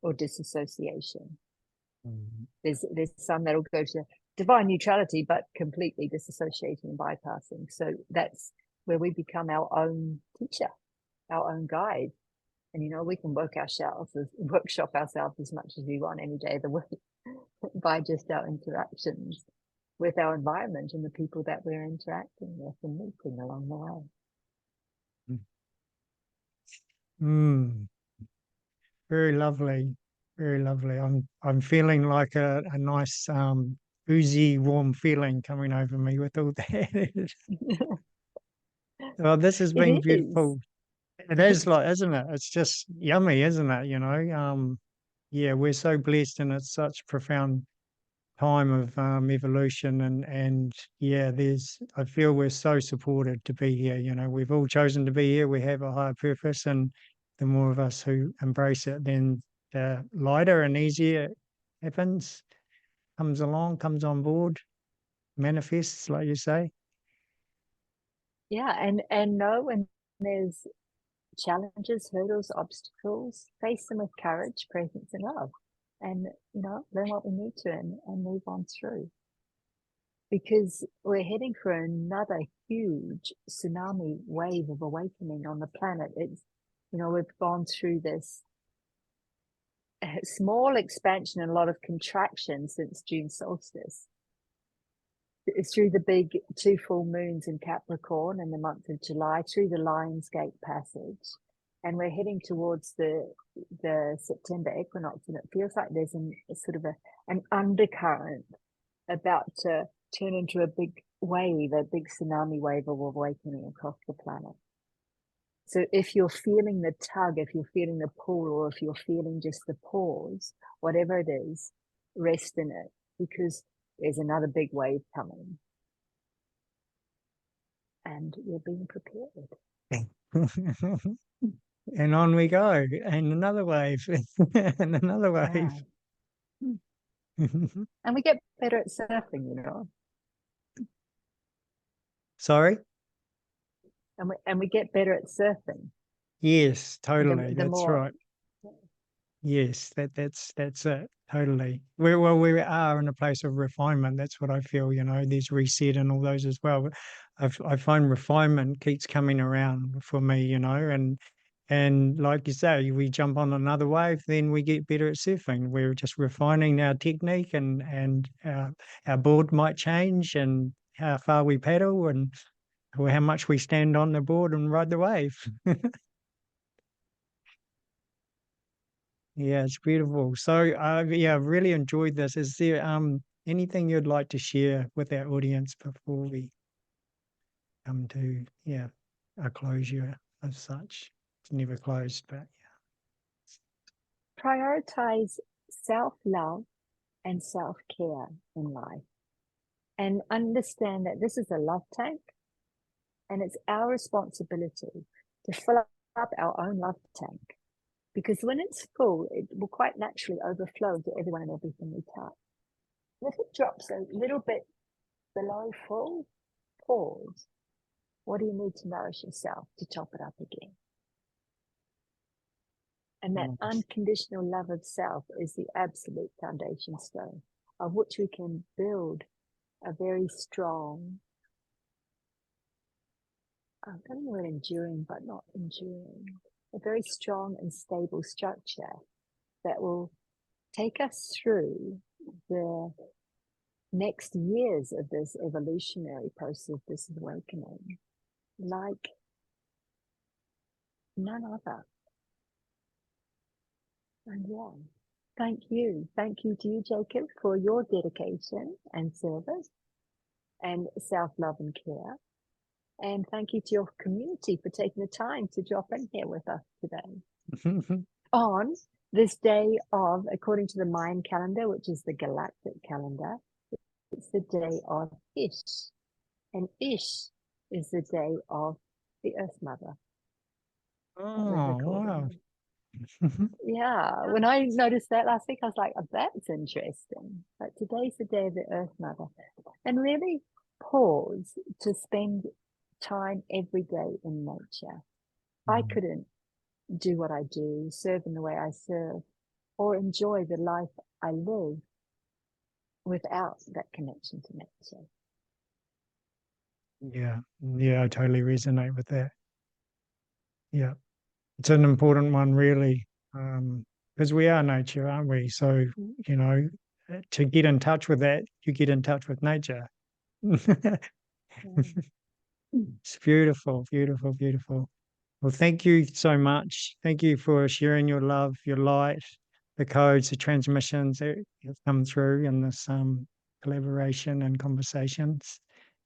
or disassociation. Mm-hmm. There's some that'll go to divine neutrality, but completely disassociating and bypassing. So that's where we become our own teacher, our own guide. And, we can workshop ourselves as much as we want any day of the week by just our interactions with our environment and the people that we're interacting with and meeting along the way. Very lovely, very lovely. I'm feeling like a nice oozy, warm feeling coming over me with all that. Well, this has been It is. beautiful. It is, like, isn't it? It's just yummy, isn't it? We're so blessed, and it's such profound time of evolution, and I feel we're so supported to be here. We've all chosen to be here. We have a higher purpose, and the more of us who embrace it, then the lighter and easier it happens, comes on board, manifests, like you say. Yeah, and know when there's challenges, hurdles, obstacles, face them with courage, presence, and love. And, learn what we need to and move on through. Because we're heading for another huge tsunami wave of awakening on the planet. It's, we've gone through this small expansion and a lot of contraction since June solstice. It's through the big 2 full moons in Capricorn in the month of July, through the Lion's Gate passage. And we're heading towards the September equinox, and it feels like there's an undercurrent about to turn into a big wave, a big tsunami wave of awakening across the planet. So if you're feeling the tug, if you're feeling the pull, or if you're feeling just the pause, whatever it is, rest in it, because there's another big wave coming. And you're being prepared. And on we go. And another wave. And another wave. Yeah. And we get better at surfing, Sorry? And we get better at surfing. Yes, totally. The That's more, right. Yes, that's it. Totally. We are in a place of refinement. That's what I feel. There's reset and all those as well. I find refinement keeps coming around for me. And like you say, we jump on another wave, then we get better at surfing. We're just refining our technique, and our board might change, and how far we paddle, and or how much we stand on the board and ride the wave. Yeah, it's beautiful. So, I've really enjoyed this. Is there anything you'd like to share with our audience before we come to a closure of such? It's never closed, but prioritize self-love and self-care in life, and understand that this is a love tank, and it's our responsibility to fill up our own love tank. Because when it's full, it will quite naturally overflow to everyone and everything we touch. And if it drops a little bit below full, pause. What do you need to nourish yourself to top it up again? And that unconditional love of self is the absolute foundation stone of which we can build a very strong, I don't know what enduring, but not enduring, a very strong and stable structure that will take us through the next years of this evolutionary process, this awakening, like none other. And thank you. Thank you to you, Jacob, for your dedication and service and self-love and care. And thank you to your community for taking the time to drop in here with us today. On this day of, according to the Mayan calendar, which is the galactic calendar, it's the day of Ish. And Ish is the day of the Earth Mother. Oh, wow. Yeah, when I noticed that last week, I was like, oh, that's interesting. But today's the day of the Earth Mother. And really pause to spend time every day in nature. I couldn't do what I do, serve in the way I serve, or enjoy the life I live without that connection to nature. Yeah, I totally resonate with that. Yeah, it's an important one, really, because we are nature, aren't we? So, to get in touch with that, you get in touch with nature. It's beautiful, beautiful, beautiful. Well, thank you so much. Thank you for sharing your love, your light, the codes, the transmissions that have come through in this collaboration and conversations.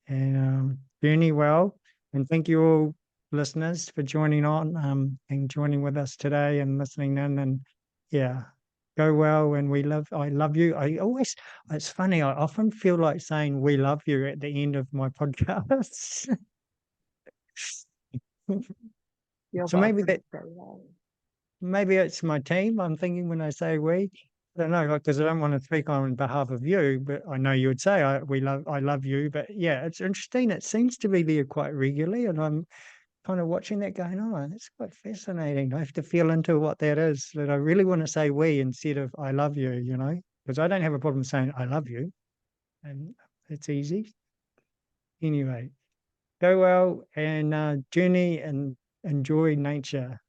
And journey well. And thank you all, listeners, for joining on and joining with us today and listening in. And go well. And I love you. It's funny, I often feel like saying we love you at the end of my podcasts. So maybe it's my team. I'm thinking when I say we, I don't know, because I don't want to speak on behalf of you, but I know you would say I love you. But yeah, it's interesting. It seems to be there quite regularly, and I'm kind of watching that going, oh, that's quite fascinating. I have to feel into what that is, that I really want to say we instead of I love you, you know, because I don't have a problem saying I love you, and it's easy. Anyway, go well and journey and enjoy nature.